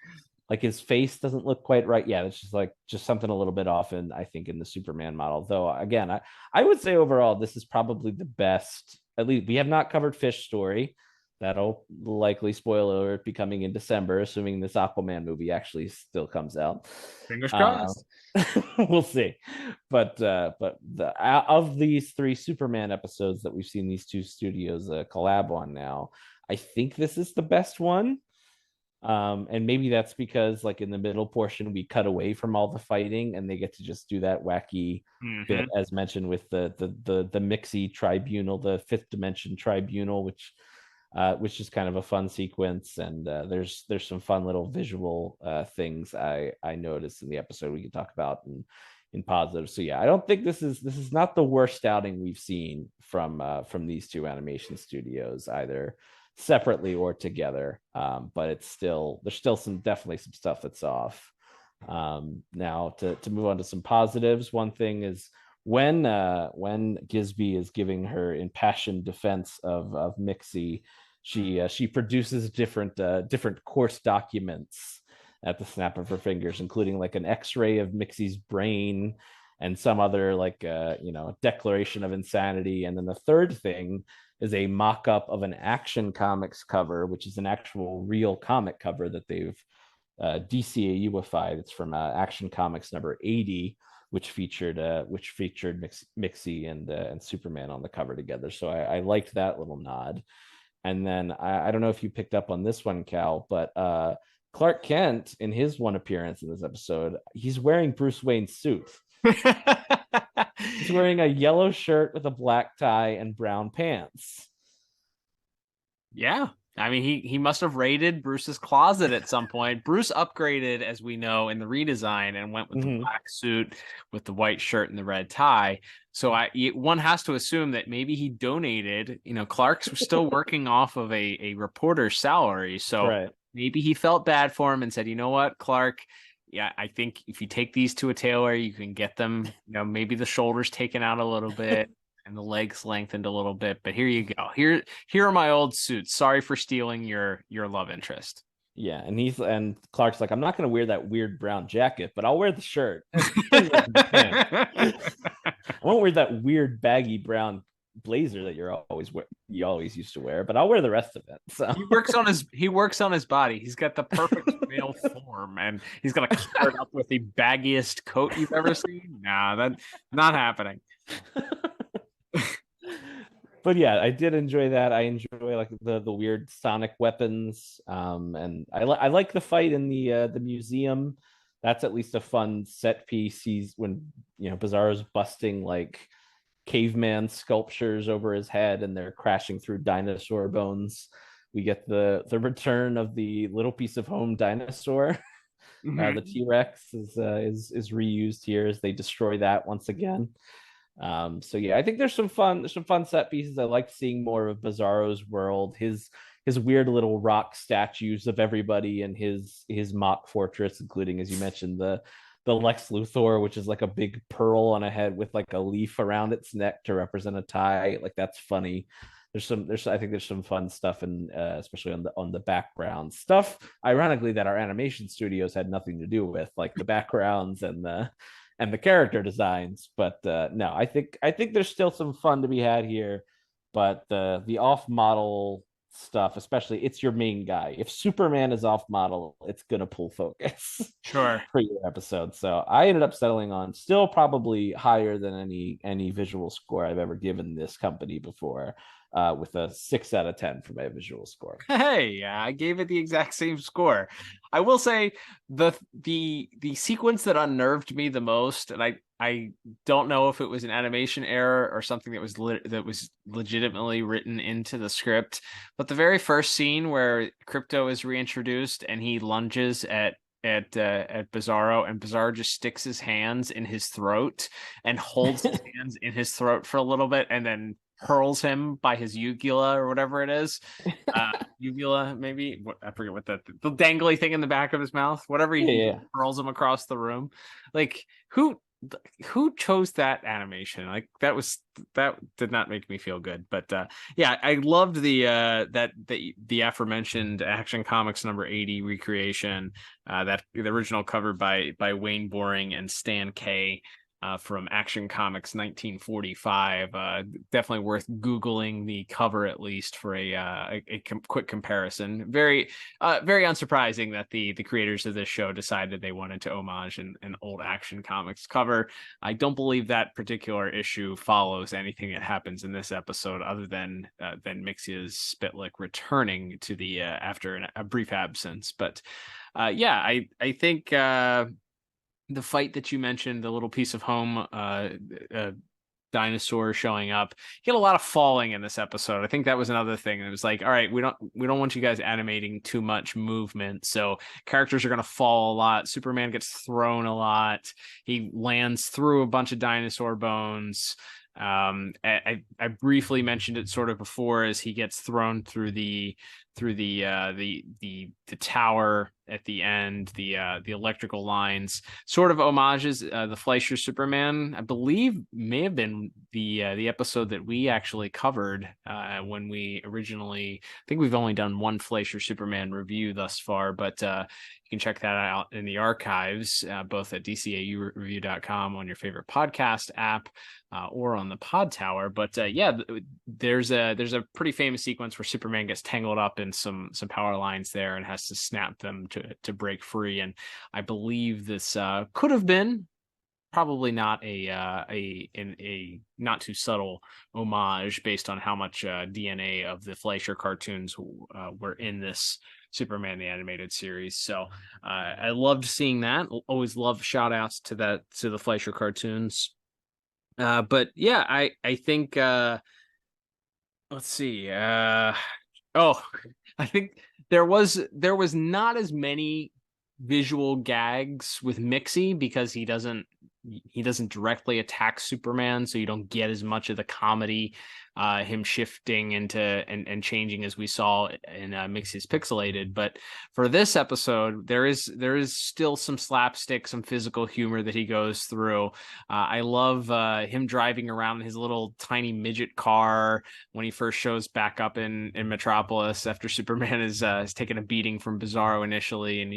like his face doesn't look quite right. Yeah, it's just something a little bit off in, I think, in the Superman model. Though again, I would say overall this is probably the best. At least we have not covered Fish Story. That'll likely, spoiler alert, be coming in December, assuming this Aquaman movie actually still comes out. Fingers crossed. We'll see. But of these 3 Superman episodes that we've seen these 2 studios collab on now, I think this is the best one. And maybe that's because like in the middle portion we cut away from all the fighting and they get to just do that wacky bit, as mentioned, with the Mixie tribunal, the 5th dimension tribunal, which is kind of a fun sequence. And there's some fun little visual things I noticed in the episode we can talk about in positive. So yeah, I don't think this is not the worst outing we've seen from these 2 animation studios, either separately or together. But there's still definitely some stuff that's off. Now to move on to some positives, one thing is when Gisby is giving her impassioned defense of Mixie, she produces different course documents at the snap of her fingers, including like an X-ray of Mixie's brain and some other like declaration of insanity. And then the third thing is a mock-up of an Action Comics cover, which is an actual real comic cover that they've DCAU-ified. It's from Action Comics number 80, which featured Mixie and Superman on the cover together. So I liked that little nod. And then I don't know if you picked up on this one, Cal, but Clark Kent, in his one appearance in this episode, he's wearing Bruce Wayne's suit. He's wearing a yellow shirt with a black tie and brown pants. Yeah. I mean, he must have raided Bruce's closet at some point. Bruce upgraded, as we know, in the redesign and went with the black suit with the white shirt and the red tie. So one has to assume that maybe he donated. Clark's still working off of a reporter's salary. So maybe he felt bad for him and said, you know what, Clark, yeah, I think if you take these to a tailor, you can get them, maybe the shoulders taken out a little bit and the legs lengthened a little bit. But here you go. Here are my old suits. Sorry for stealing your love interest. Yeah, and Clark's like, I'm not going to wear that weird brown jacket, but I'll wear the shirt. I won't wear that weird baggy brown blazer that you always used to wear, but I'll wear the rest of it. So he works on his body. He's got the perfect male form, and he's gonna cover it up with the baggiest coat you've ever seen. Nah, that's not happening. But yeah, I did enjoy that. I enjoy like the weird sonic weapons, and I like the fight in the museum. That's at least a fun set piece. He's when Bizarro's busting like caveman sculptures over his head and they're crashing through dinosaur bones. We get the return of the little piece of home dinosaur. The T-Rex is reused here as they destroy that once again. So yeah, I think there's some fun set pieces. I like seeing more of Bizarro's world, his weird little rock statues of everybody in his mock fortress, including, as you mentioned, the Lex Luthor, which is like a big pearl on a head with like a leaf around its neck to represent a tie. Like that's funny. I think there's some fun stuff, and especially on the background stuff, ironically, that our animation studios had nothing to do with, like the backgrounds and the character designs. But no, I think there's still some fun to be had here. But the off model stuff, especially, it's your main guy. If Superman is off model, it's gonna pull focus for your episode. So I ended up settling on still probably higher than any visual score I've ever given this company before, with a 6 out of 10 for my visual score. Hey, I gave it the exact same score. I will say the sequence that unnerved me the most, and I don't know if it was an animation error or something that was legitimately written into the script, but the very first scene where Krypto is reintroduced and he lunges at Bizzaro, and Bizzaro just sticks his hands in his throat and holds his hands in his throat for a little bit and then hurls him by his uvula or whatever it is. Uvula, maybe. I forget what the dangly thing in the back of his mouth. Whatever he hurls him across the room. Like, who chose that animation? Like, that did not make me feel good. But yeah, I loved the aforementioned Action Comics number 80 recreation, that the original cover by Wayne Boring and Stan Kay. From Action Comics 1945. Definitely worth Googling the cover, at least, for a quick comparison. Very unsurprising that the creators of this show decided they wanted to homage an old Action Comics cover. I don't believe that particular issue follows anything that happens in this episode, other than Mxyzptlk returning to the after a brief absence. But yeah, I think the fight that you mentioned, the little piece of home dinosaur showing up, he had a lot of falling in this episode. I think that was another thing. It was like, all right, we don't want you guys animating too much movement, so characters are going to fall a lot. Superman gets thrown a lot. He lands through a bunch of dinosaur bones. I briefly mentioned it sort of before, as he gets thrown through the tower at the end, the electrical lines, sort of homages the Fleischer Superman. I believe may have been the episode that we actually covered when we originally. I think we've only done one Fleischer Superman review thus far, but you can check that out in the archives, both at DCAUreview.com on your favorite podcast app, or on the Pod Tower. But yeah, there's a pretty famous sequence where Superman gets tangled up in some power lines there and has to snap them to break free. And I believe this could have been probably not a not too subtle homage, based on how much DNA of the Fleischer cartoons were in this Superman the Animated Series. So I loved seeing that. Always love shout outs to the Fleischer cartoons. But yeah, I think let's see. I think there was not as many visual gags with Mixie, because he doesn't directly attack Superman, so you don't get as much of the comedy, him shifting into and changing, as we saw in Mxyzptlk. But for this episode, there is still some slapstick, some physical humor that he goes through. I love him driving around in his little tiny midget car when he first shows back up in Metropolis after Superman is taken a beating from Bizzaro initially, and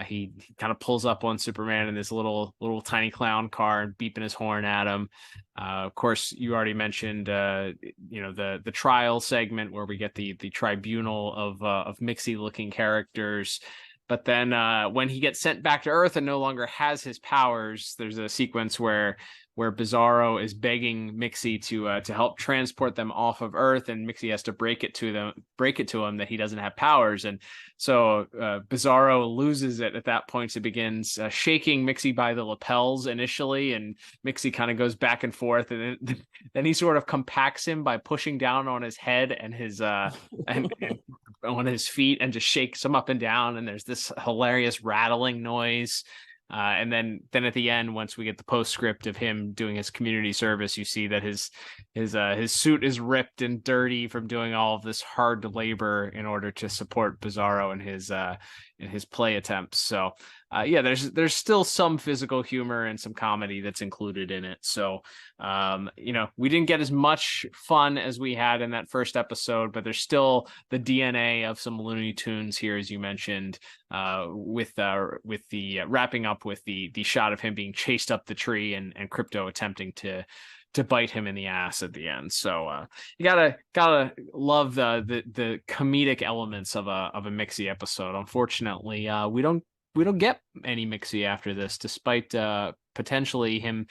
he kind of pulls up on Superman in this little tiny clown car and beeping his horn at him. Of course, you already mentioned the trial segment where we get the tribunal of Mixie looking characters. But then when he gets sent back to Earth and no longer has his powers, there's a sequence where Bizzaro is begging Mixie to help transport them off of Earth, and Mixie has to break it to him that he doesn't have powers. And so Bizzaro loses it at that point. It begins shaking Mixie by the lapels initially, and Mixie kind of goes back and forth, and then he sort of compacts him by pushing down on his head and his and on his feet, and just shakes him up and down, and there's this hilarious rattling noise. And then at the end, once we get the postscript of him doing his community service, you see that his suit is ripped and dirty from doing all of this hard labor in order to support Bizzaro in his play attempts. So yeah, there's still some physical humor and some comedy that's included in it. So we didn't get as much fun as we had in that first episode, but there's still the DNA of some Looney Tunes here, as you mentioned, with the wrapping up with the shot of him being chased up the tree and Krypto attempting to bite him in the ass at the end. So you gotta love the comedic elements of a Mixie episode. Unfortunately, we don't get any Mixie after this, despite potentially him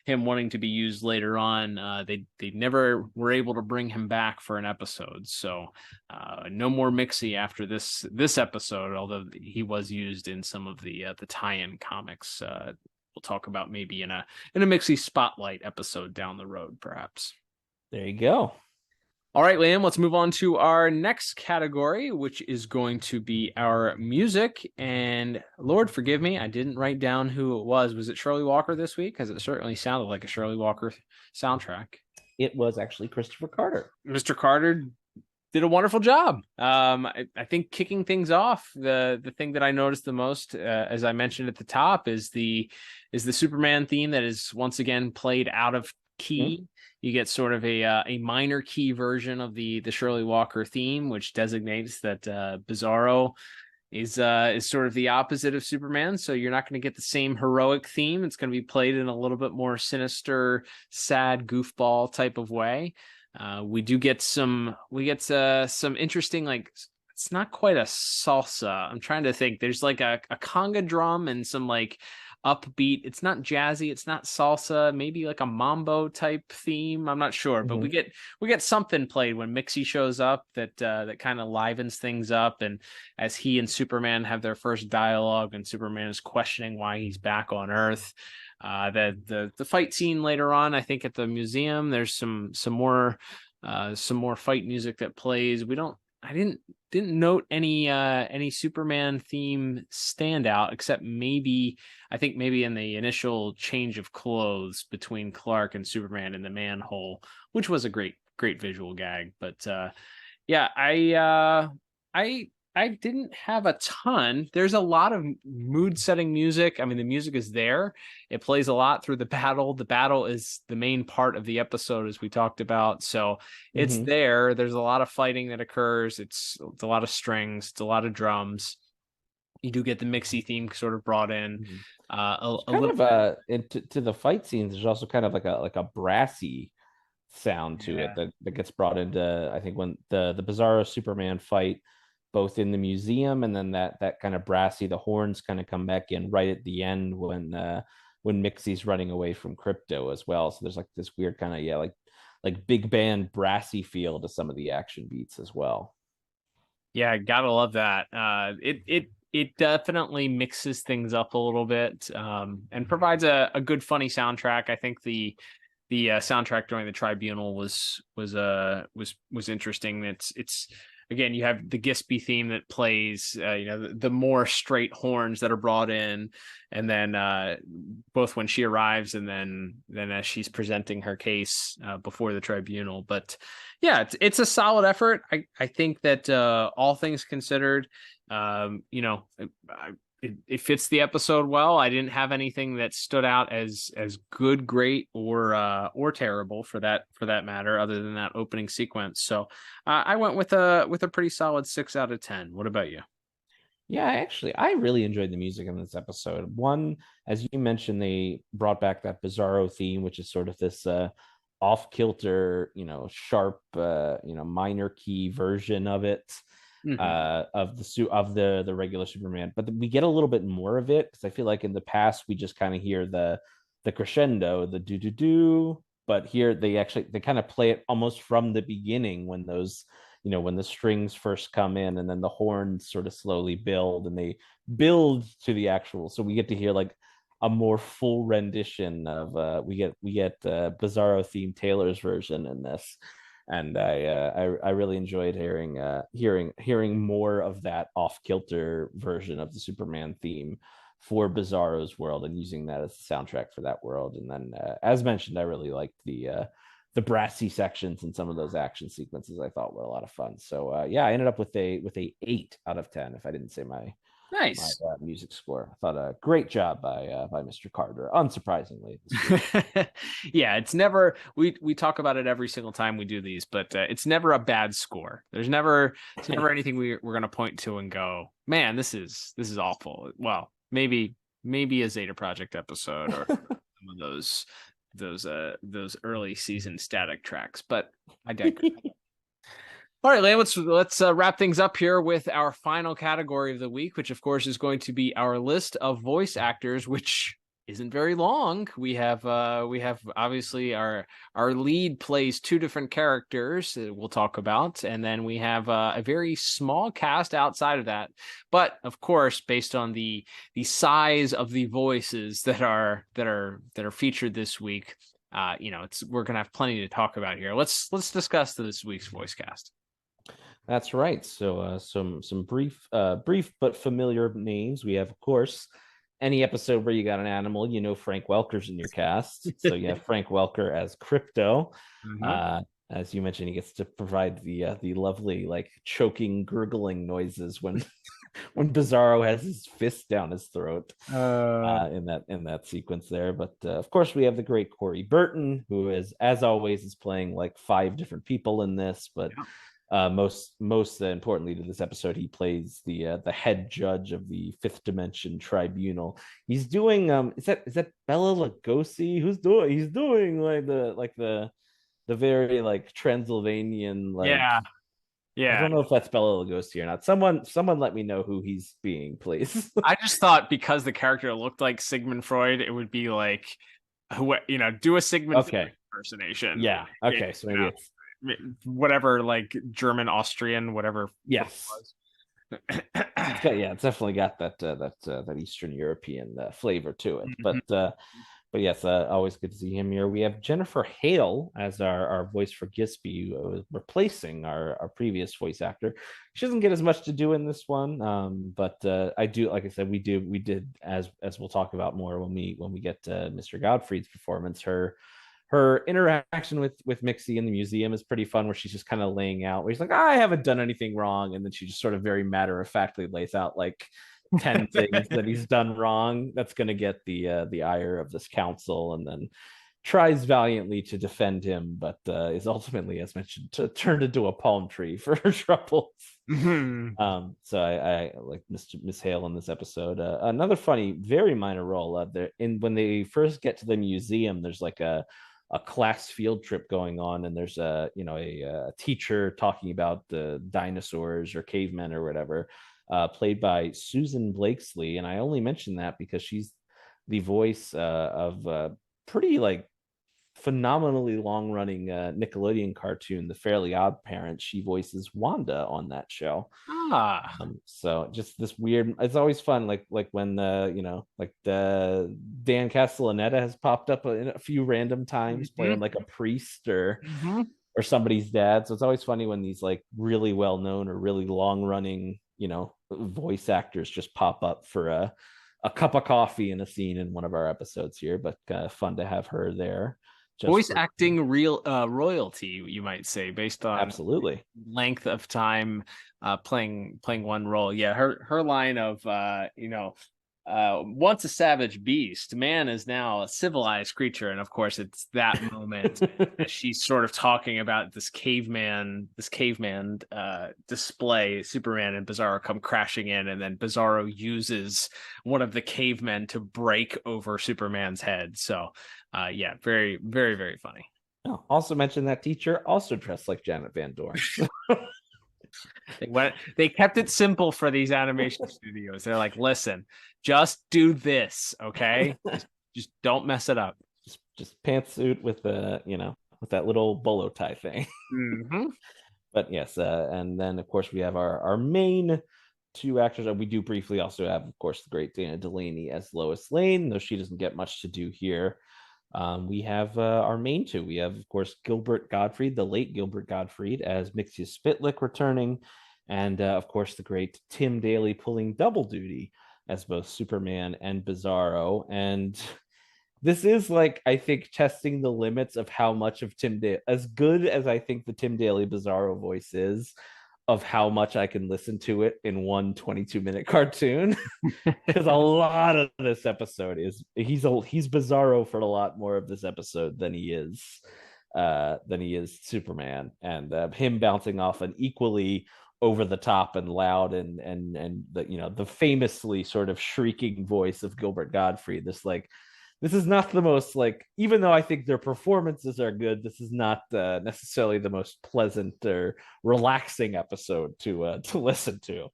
wanting to be used later on. They never were able to bring him back for an episode, so no more Mixie after this episode, although he was used in some of the tie-in comics. We'll talk about maybe in a Mixie Spotlight episode down the road, perhaps. There you go. All right, Liam, let's move on to our next category, which is going to be our music. And Lord, forgive me, I didn't write down who it was. Was it Shirley Walker this week? Because it certainly sounded like a Shirley Walker soundtrack. it was actually Kristopher Carter. Mr. Carter did a wonderful job. I think kicking things off, the thing that I noticed the most, as I mentioned at the top, is the Superman theme that is once again played out of key. Mm-hmm. You get sort of a minor key version of the Shirley Walker theme, which designates that Bizzaro is sort of the opposite of Superman. So you're not going to get the same heroic theme. It's going to be played in a little bit more sinister, sad, goofball type of way. We get some interesting, like, it's not quite a salsa. I'm trying to think. There's like a conga drum and some like upbeat. It's not jazzy. It's not salsa. Maybe like a mambo type theme. I'm not sure, but we get something played when Mixie shows up that kind of livens things up. And as he and Superman have their first dialogue, and Superman is questioning why he's back on Earth. The fight scene later on, I think at the museum, there's some more fight music that plays. I didn't note any Superman theme standout, except maybe in the initial change of clothes between Clark and Superman in the manhole, which was a great visual gag. But yeah, I didn't have a ton. There's a lot of mood-setting music. I mean, the music is there. It plays a lot through the battle. The battle is the main part of the episode, as we talked about. So it's there. There's a lot of fighting that occurs. It's a lot of strings. It's a lot of drums. You do get the Mixie theme sort of brought in. To the fight scenes, there's also kind of like a brassy sound to it that gets brought into, I think, when the Bizzaro Superman fight, both in the museum, and then that kind of brassy, the horns kind of come back in right at the end when Mixie's running away from Krypto as well. So there's like this weird kind of like big band brassy feel to some of the action beats as well. Yeah, gotta love that. It definitely mixes things up a little bit, and provides a good funny soundtrack. I think the soundtrack during the tribunal was interesting. It's again, you have the Gispy theme that plays, the more straight horns that are brought in, and then both when she arrives and then as she's presenting her case before the tribunal. But yeah, it's a solid effort. I think that all things considered, it fits the episode well. I didn't have anything that stood out as good, great, or terrible for that matter, other than that opening sequence. So I went with a pretty solid 6 out of 10. What about you? Yeah, I really enjoyed the music in this episode. One, as you mentioned, they brought back that Bizzaro theme, which is sort of this off-kilter, sharp, minor key version of it. Of the regular Superman, but we get a little bit more of it, because I feel like in the past we just kind of hear the crescendo, the do do do, but here they kind of play it almost from the beginning, when those when the strings first come in, and then the horns sort of slowly build, and they build to the actual. So we get to hear like a more full rendition of we get Bizzaro themed Taylor's version in this. And I really enjoyed hearing more of that off-kilter version of the Superman theme for Bizzaro's world, and using that as the soundtrack for that world. And then, as mentioned, I really liked the brassy sections and some of those action sequences. I thought were a lot of fun. So I ended up with a 8 out of 10. If I didn't say my music score. I thought a great job by Mr. Carter, unsurprisingly. Yeah, it's never, we talk about it every single time we do these, but it's never a bad score. It's never anything we're going to point to and go, man, this is awful. Well, maybe a Zeta Project episode, or some of those early season static tracks, but I digress. All right, Lane, let's wrap things up here with our final category of the week, which of course is going to be our list of voice actors, which isn't very long. We have obviously our lead plays 2 different characters that we'll talk about, and then we have a very small cast outside of that. But of course, based on the size of the voices that are featured this week, we're gonna have plenty to talk about here. Let's discuss this week's voice cast. That's right. So some brief but familiar names. We have, of course, any episode where you got an animal, you know Frank Welker's in your cast. So you have Frank Welker as Crypto. As you mentioned, he gets to provide the lovely like choking, gurgling noises when Bizzaro has his fist down his throat in that sequence there. But of course, we have the great Corey Burton, who is, as always, is playing like 5 different people in this. But most importantly to this episode, he plays the head judge of the Fifth Dimension Tribunal. He's doing is that Bela Lugosi? He's doing the very like Transylvanian like I don't know if that's Bela Lugosi or not. Someone let me know who he's being, please. I just thought because the character looked like Sigmund Freud, it would be like do a Sigmund Freud impersonation. Yeah. Okay. So maybe it's whatever, like German, Austrian, whatever. Yes. It's definitely got that Eastern European flavor to it. But yes, always good to see him here. We have Jennifer Hale as our voice for Gisby, replacing our previous voice actor. She doesn't get as much to do in this one, but I do, like I said, we did as we'll talk about more when we get Mr. Godfrey's performance. Her interaction with Mixie in the museum is pretty fun, where she's just kind of laying out, where he's like, I haven't done anything wrong, and then she just sort of very matter-of-factly lays out like 10 things that he's done wrong that's going to get the ire of this council, and then tries valiantly to defend him, but is ultimately, as mentioned, turned into a palm tree for her troubles. So I like Miss Hale in this episode. Another funny, very minor role there when they first get to the museum. There's like a class field trip going on, and there's a teacher talking about the dinosaurs or cavemen or whatever, played by Susan Blakesley. And I only mention that because she's the voice of a pretty like phenomenally long-running Nickelodeon cartoon, The Fairly Odd Parents. She voices Wanda on that show. So just this weird, it's always fun, like when the Dan Castellaneta has popped up in a few random times playing like a priest or somebody's dad. So it's always funny when these like really well-known or really long-running voice actors just pop up for a cup of coffee in a scene in one of our episodes here. But fun to have her there. Voice acting real royalty, you might say, based on absolutely length of time playing one role. Yeah, her line of once a savage beast, man is now a civilized creature. And of course, it's that moment she's sort of talking about this caveman display. Superman and Bizzaro come crashing in, and then Bizzaro uses one of the cavemen to break over Superman's head. So very, very, very funny. Also mentioned that teacher also dressed like Janet Van Dorn. They kept it simple for these animation studios. They're like, listen, just do this, okay? just don't mess it up. Just pantsuit with with that little bolo tie thing. But yes, and then of course we have our main 2 actors. We do briefly also have, of course, the great Dana Delaney as Lois Lane, though she doesn't get much to do here. We have our main 2. We have, of course, Gilbert Gottfried, the late Gilbert Gottfried, as Mxyzptlk returning, and of course the great Tim Daly pulling double duty as both Superman and Bizzaro. And this is like, I think, testing the limits of how much of Tim Daly, as good as I think the Tim Daly Bizzaro voice is, of how much I can listen to it in one 22-minute cartoon. Because a lot of this episode is he's Bizzaro for a lot more of this episode than he is Superman, and him bouncing off an equally over the top and loud and the famously sort of shrieking voice of Gilbert Gottfried. This is not the most, like, even though I think their performances are good, this is not necessarily the most pleasant or relaxing episode to listen to.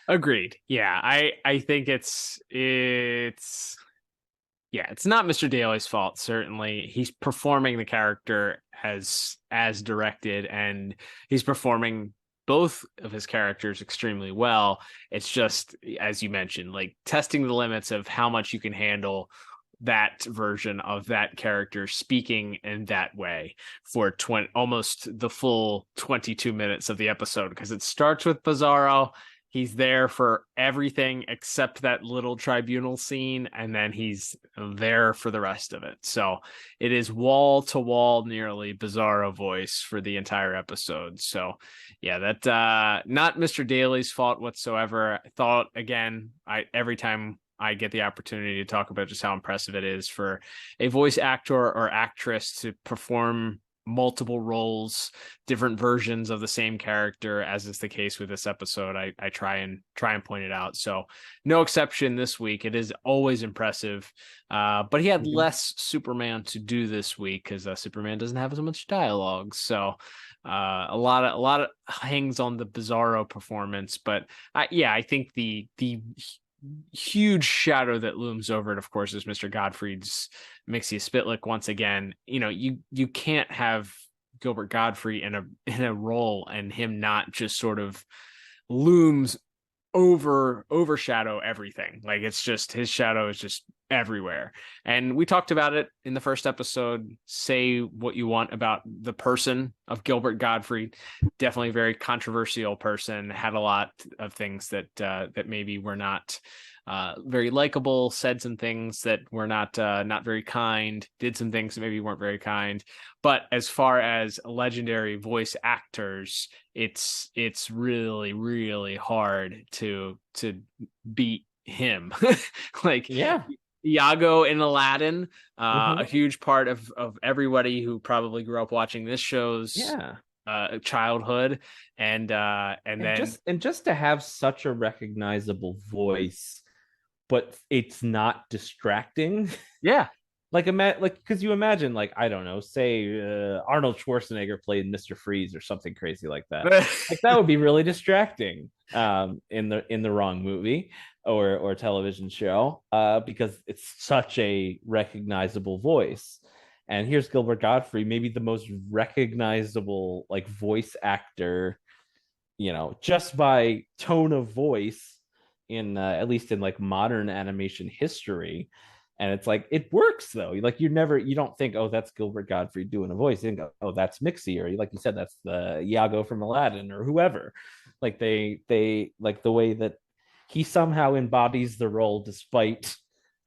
Agreed. Yeah, I think it's not Mr. Daly's fault. Certainly, he's performing the character as directed, and he's performing both of his characters extremely well. It's just, as you mentioned, like testing the limits of how much you can handle that version of that character speaking in that way for almost the full 22 minutes of the episode, because it starts with Bizzaro He's there for everything except that little tribunal scene, and then he's there for the rest of it. So it is wall to wall, nearly Bizzaro voice for the entire episode. So yeah, that not Mr. Daly's fault whatsoever. I thought, again, every time I get the opportunity to talk about just how impressive it is for a voice actor or actress to perform multiple roles, different versions of the same character, as is the case with this episode. I try and point it out. So no exception this week. It is always impressive. But he had less Superman to do this week because Superman doesn't have as much dialogue. So a lot of hangs on the Bizzaro performance. But I think the huge shadow that looms over it, of course, is Mr. Gottfried's Mxyzptlk. Once again, you can't have Gilbert Gottfried in a role and him not just sort of looms overshadow everything. Like, it's just, his shadow is just everywhere. And we talked about it in the first episode. Say what you want about the person of Gilbert Gottfried, definitely a very controversial person, had a lot of things that maybe were not very likable, said some things that were not very kind, did some things that maybe weren't very kind. But as far as legendary voice actors, it's really, really hard to beat him. Like, yeah, Iago in Aladdin, a huge part of everybody who probably grew up watching this show's childhood, and just to have such a recognizable voice, but it's not distracting. Yeah. Because you imagine, like, I don't know, say Arnold Schwarzenegger played Mr. Freeze or something crazy like that. Like, that would be really distracting in the wrong movie or television show, because it's such a recognizable voice. And here's Gilbert Gottfried, maybe the most recognizable like voice actor, just by tone of voice in at least in like modern animation history. And it's like, it works though. Like, you don't think, oh, that's Gilbert Gottfried doing a voice. You think, oh, that's Mixie, or like you said, that's the Iago from Aladdin or whoever. Like, they like the way that he somehow embodies the role despite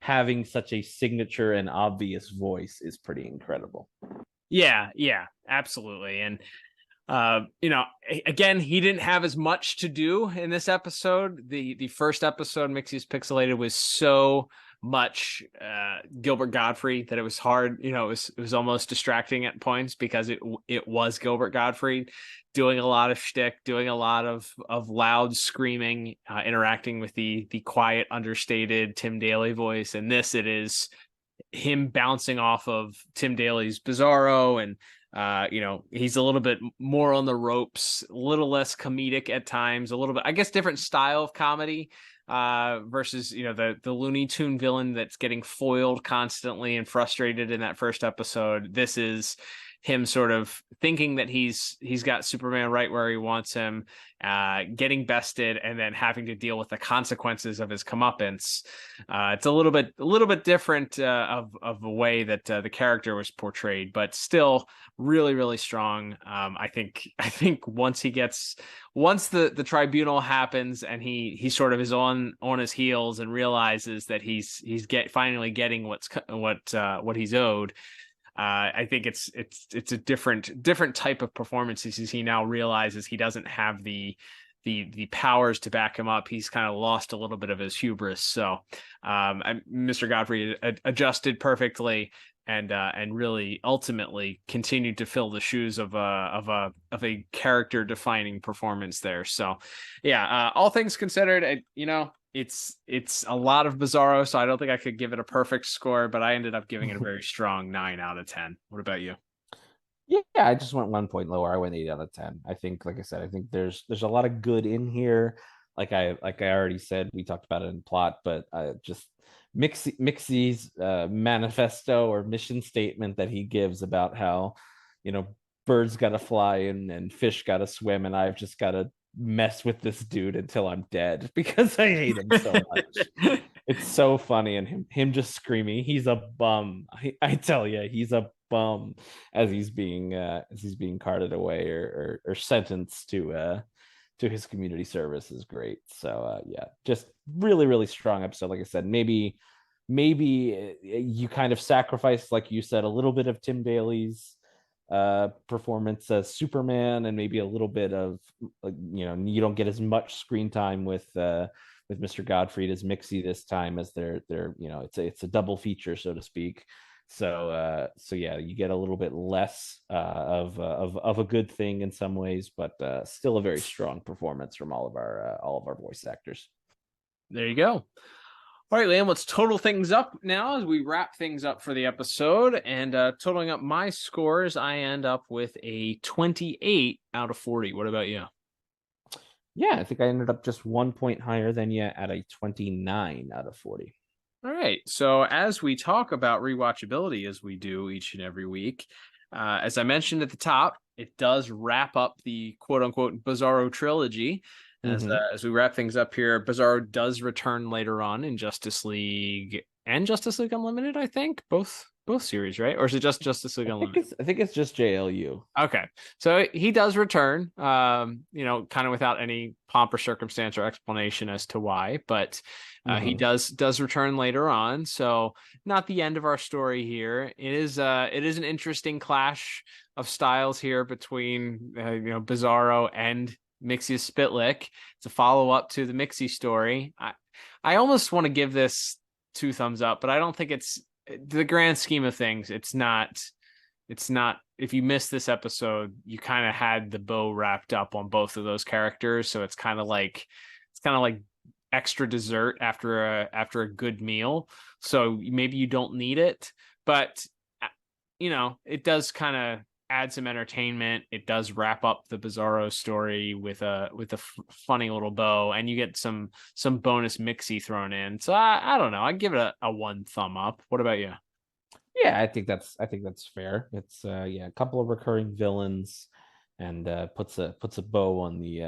having such a signature and obvious voice is pretty incredible. Yeah, absolutely. And again, he didn't have as much to do in this episode. The first episode, Mixie's Pixelated, was so much Gilbert Gottfried that it was hard. It was almost distracting at points, because it was Gilbert Gottfried doing a lot of shtick, doing a lot of loud screaming, interacting with the quiet, understated Tim Daly voice. And this, it is him bouncing off of Tim Daly's Bizzaro, and he's a little bit more on the ropes, a little less comedic at times, a little bit, I guess, different style of comedy versus the Looney Tune villain that's getting foiled constantly and frustrated in that first episode. This is him sort of thinking that he's got Superman right where he wants him, getting bested, and then having to deal with the consequences of his comeuppance. It's a little bit different of a way that the character was portrayed, but still really, really strong. I think once the tribunal happens and he sort of is on his heels and realizes that he's finally getting what he's owed. I think it's a different type of performance, as he now realizes he doesn't have the powers to back him up. He's kind of lost a little bit of his hubris. So Mr. Godfrey adjusted perfectly and really ultimately continued to fill the shoes of a character defining performance there. So yeah, all things considered, it's a lot of Bizzaro, so I don't think I could give it a perfect score, but I ended up giving it a very strong 9 out of 10. What about you? Yeah, I just went 1 point lower. I went 8 out of 10. I think, like I said, there's a lot of good in here. Like I already said, we talked about it in plot, but just Mixie's manifesto or mission statement that he gives about how, birds got to fly and fish got to swim, and I've just got to mess with this dude until I'm dead because I hate him so much. It's so funny, and him just screaming, he's a bum. I tell you, he's a bum, as he's being carted away or sentenced to to his community service is great. So yeah, just really, really strong episode. Like I said, maybe you kind of sacrifice, like you said, a little bit of Tim Daly's performance as Superman, and maybe a little bit of, you don't get as much screen time with Mr. Gottfried as Mixie this time, as they're it's a double feature, so to speak. So yeah, you get a little bit less of a good thing in some ways, but still a very strong performance from all of our voice actors. There you go. All right, Liam, let's total things up now as we wrap things up for the episode. And totaling up my scores, I end up with a 28 out of 40. What about you? Yeah, I think I ended up just 1 point higher than you at a 29 out of 40. All right. So as we talk about rewatchability, as we do each and every week, as I mentioned at the top, it does wrap up the quote-unquote Bizzaro trilogy. As we wrap things up here, Bizzaro does return later on in Justice League and Justice League Unlimited, I think. Both series, right? Or is it just Justice League Unlimited? I think it's just JLU. Okay. So he does return, kind of without any pomp or circumstance or explanation as to why, but he does return later on. So not the end of our story here. It is an interesting clash of styles here between Bizzaro and Mxyzptlk. It's a follow-up to the Mixie story. I almost want to give this 2 thumbs up, but I don't think it's the grand scheme of things. It's not. If you missed this episode, you kind of had the bow wrapped up on both of those characters, so it's kind of like extra dessert after a good meal. So maybe you don't need it, but it does kind of add some entertainment. It does wrap up the Bizzaro story with a funny little bow, and you get some bonus Mixie thrown in. So I don't know. I'd give it a 1 thumb up. What about you? Yeah, I think that's fair. It's a couple of recurring villains, and puts a bow on the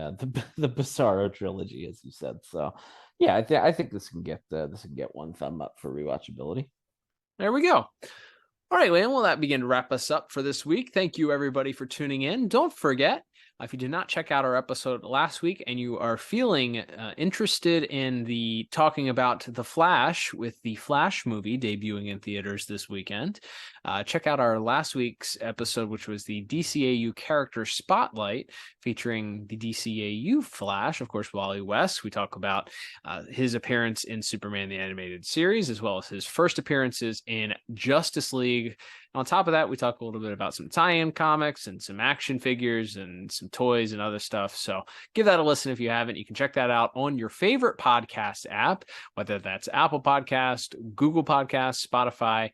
Bizzaro trilogy, as you said. So yeah, I think this can get 1 thumb up for rewatchability. There we go. All right, Liam, well, that begin to wrap us up for this week. Thank you, everybody, for tuning in. Don't forget, if you did not check out our episode last week and you are feeling interested in the talking about The Flash with the Flash movie debuting in theaters this weekend, check out our last week's episode, which was the DCAU character spotlight featuring the DCAU Flash, of course, Wally West. We talk about his appearance in Superman the Animated Series, as well as his first appearances in Justice League. On top of that, we talk a little bit about some tie-in comics and some action figures and some toys and other stuff. So give that a listen if you haven't. You can check that out on your favorite podcast app, whether that's Apple Podcast, Google Podcast, Spotify,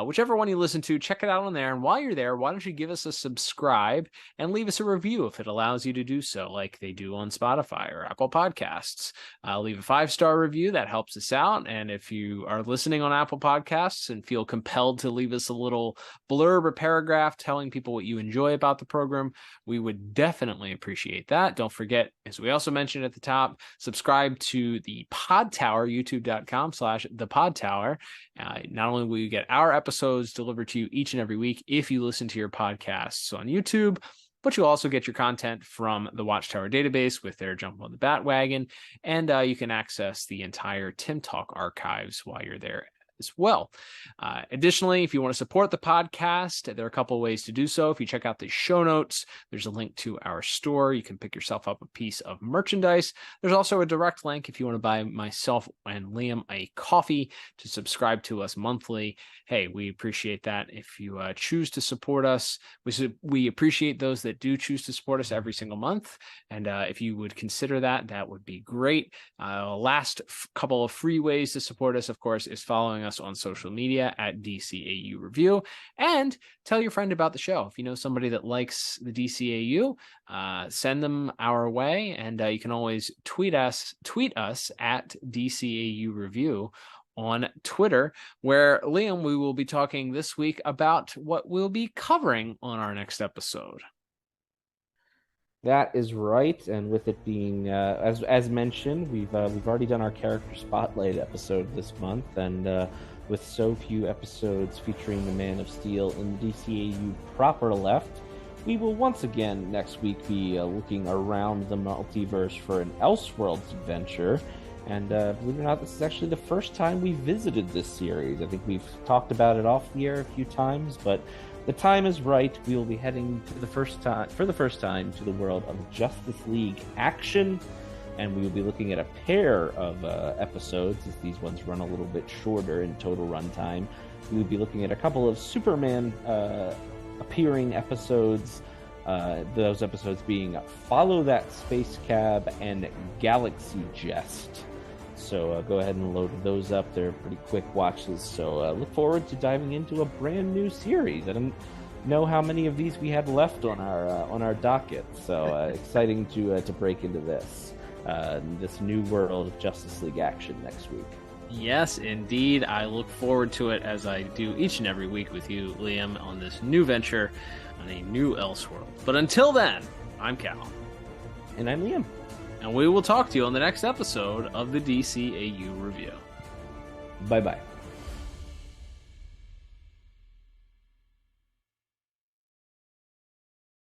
whichever one you listen to. Check it out on there. And while you're there, why don't you give us a subscribe and leave us a review if it allows you to do so, like they do on Spotify or Apple Podcasts. Leave a 5-star review. That helps us out. And if you are listening on Apple Podcasts and feel compelled to leave us a little blurb or paragraph telling people what you enjoy about the program, we would definitely appreciate that. Don't forget, as we also mentioned at the top, subscribe to the Pod Tower, youtube.com/thepodtower. Not only will you get our episodes delivered to you each and every week if you listen to your podcasts on YouTube, but you'll also get your content from the Watchtower database with their Jump on the Bat-Wagon, and you can access the entire Tim Talk archives while you're there as well. Additionally, if you want to support the podcast, there are a couple of ways to do so. If you check out the show notes, there's a link to our store. You can pick yourself up a piece of merchandise. There's also a direct link if you want to buy myself and Liam a coffee to subscribe to us monthly. Hey, we appreciate that. If you choose to support us, we appreciate those that do choose to support us every single month. And if you would consider that, that would be great. Last couple of free ways to support us, of course, is following us on social media at DCAU Review, and tell your friend about the show. If you know somebody that likes the DCAU, send them our way, and you can always tweet us at DCAU Review on Twitter, where, Liam, we will be talking this week about what we'll be covering on our next episode. That is right, and with it being as mentioned, we've already done our character spotlight episode this month, and with so few episodes featuring the Man of Steel in the DCAU proper left, We will once again next week be looking around the multiverse for an Elseworlds adventure. And believe it or not, this is actually the first time we visited this series. I think we've talked about it off the air a few times, but the time is right. We will be heading for the first time to the world of Justice League action, and we will be looking at a pair of episodes, as these ones run a little bit shorter in total runtime. We will be looking at a couple of Superman appearing episodes, those episodes being Follow That Space Cab and Galaxy Jest. So go ahead and load those up. They're pretty quick watches. So look forward to diving into a brand new series. I don't know how many of these we had left on our docket. So exciting to break into this new world of Justice League action next week. Yes, indeed. I look forward to it, as I do each and every week with you, Liam, on this new venture on a new Elseworld. But until then, I'm Cal. And I'm Liam. And we will talk to you on the next episode of the DCAU Review. Bye-bye.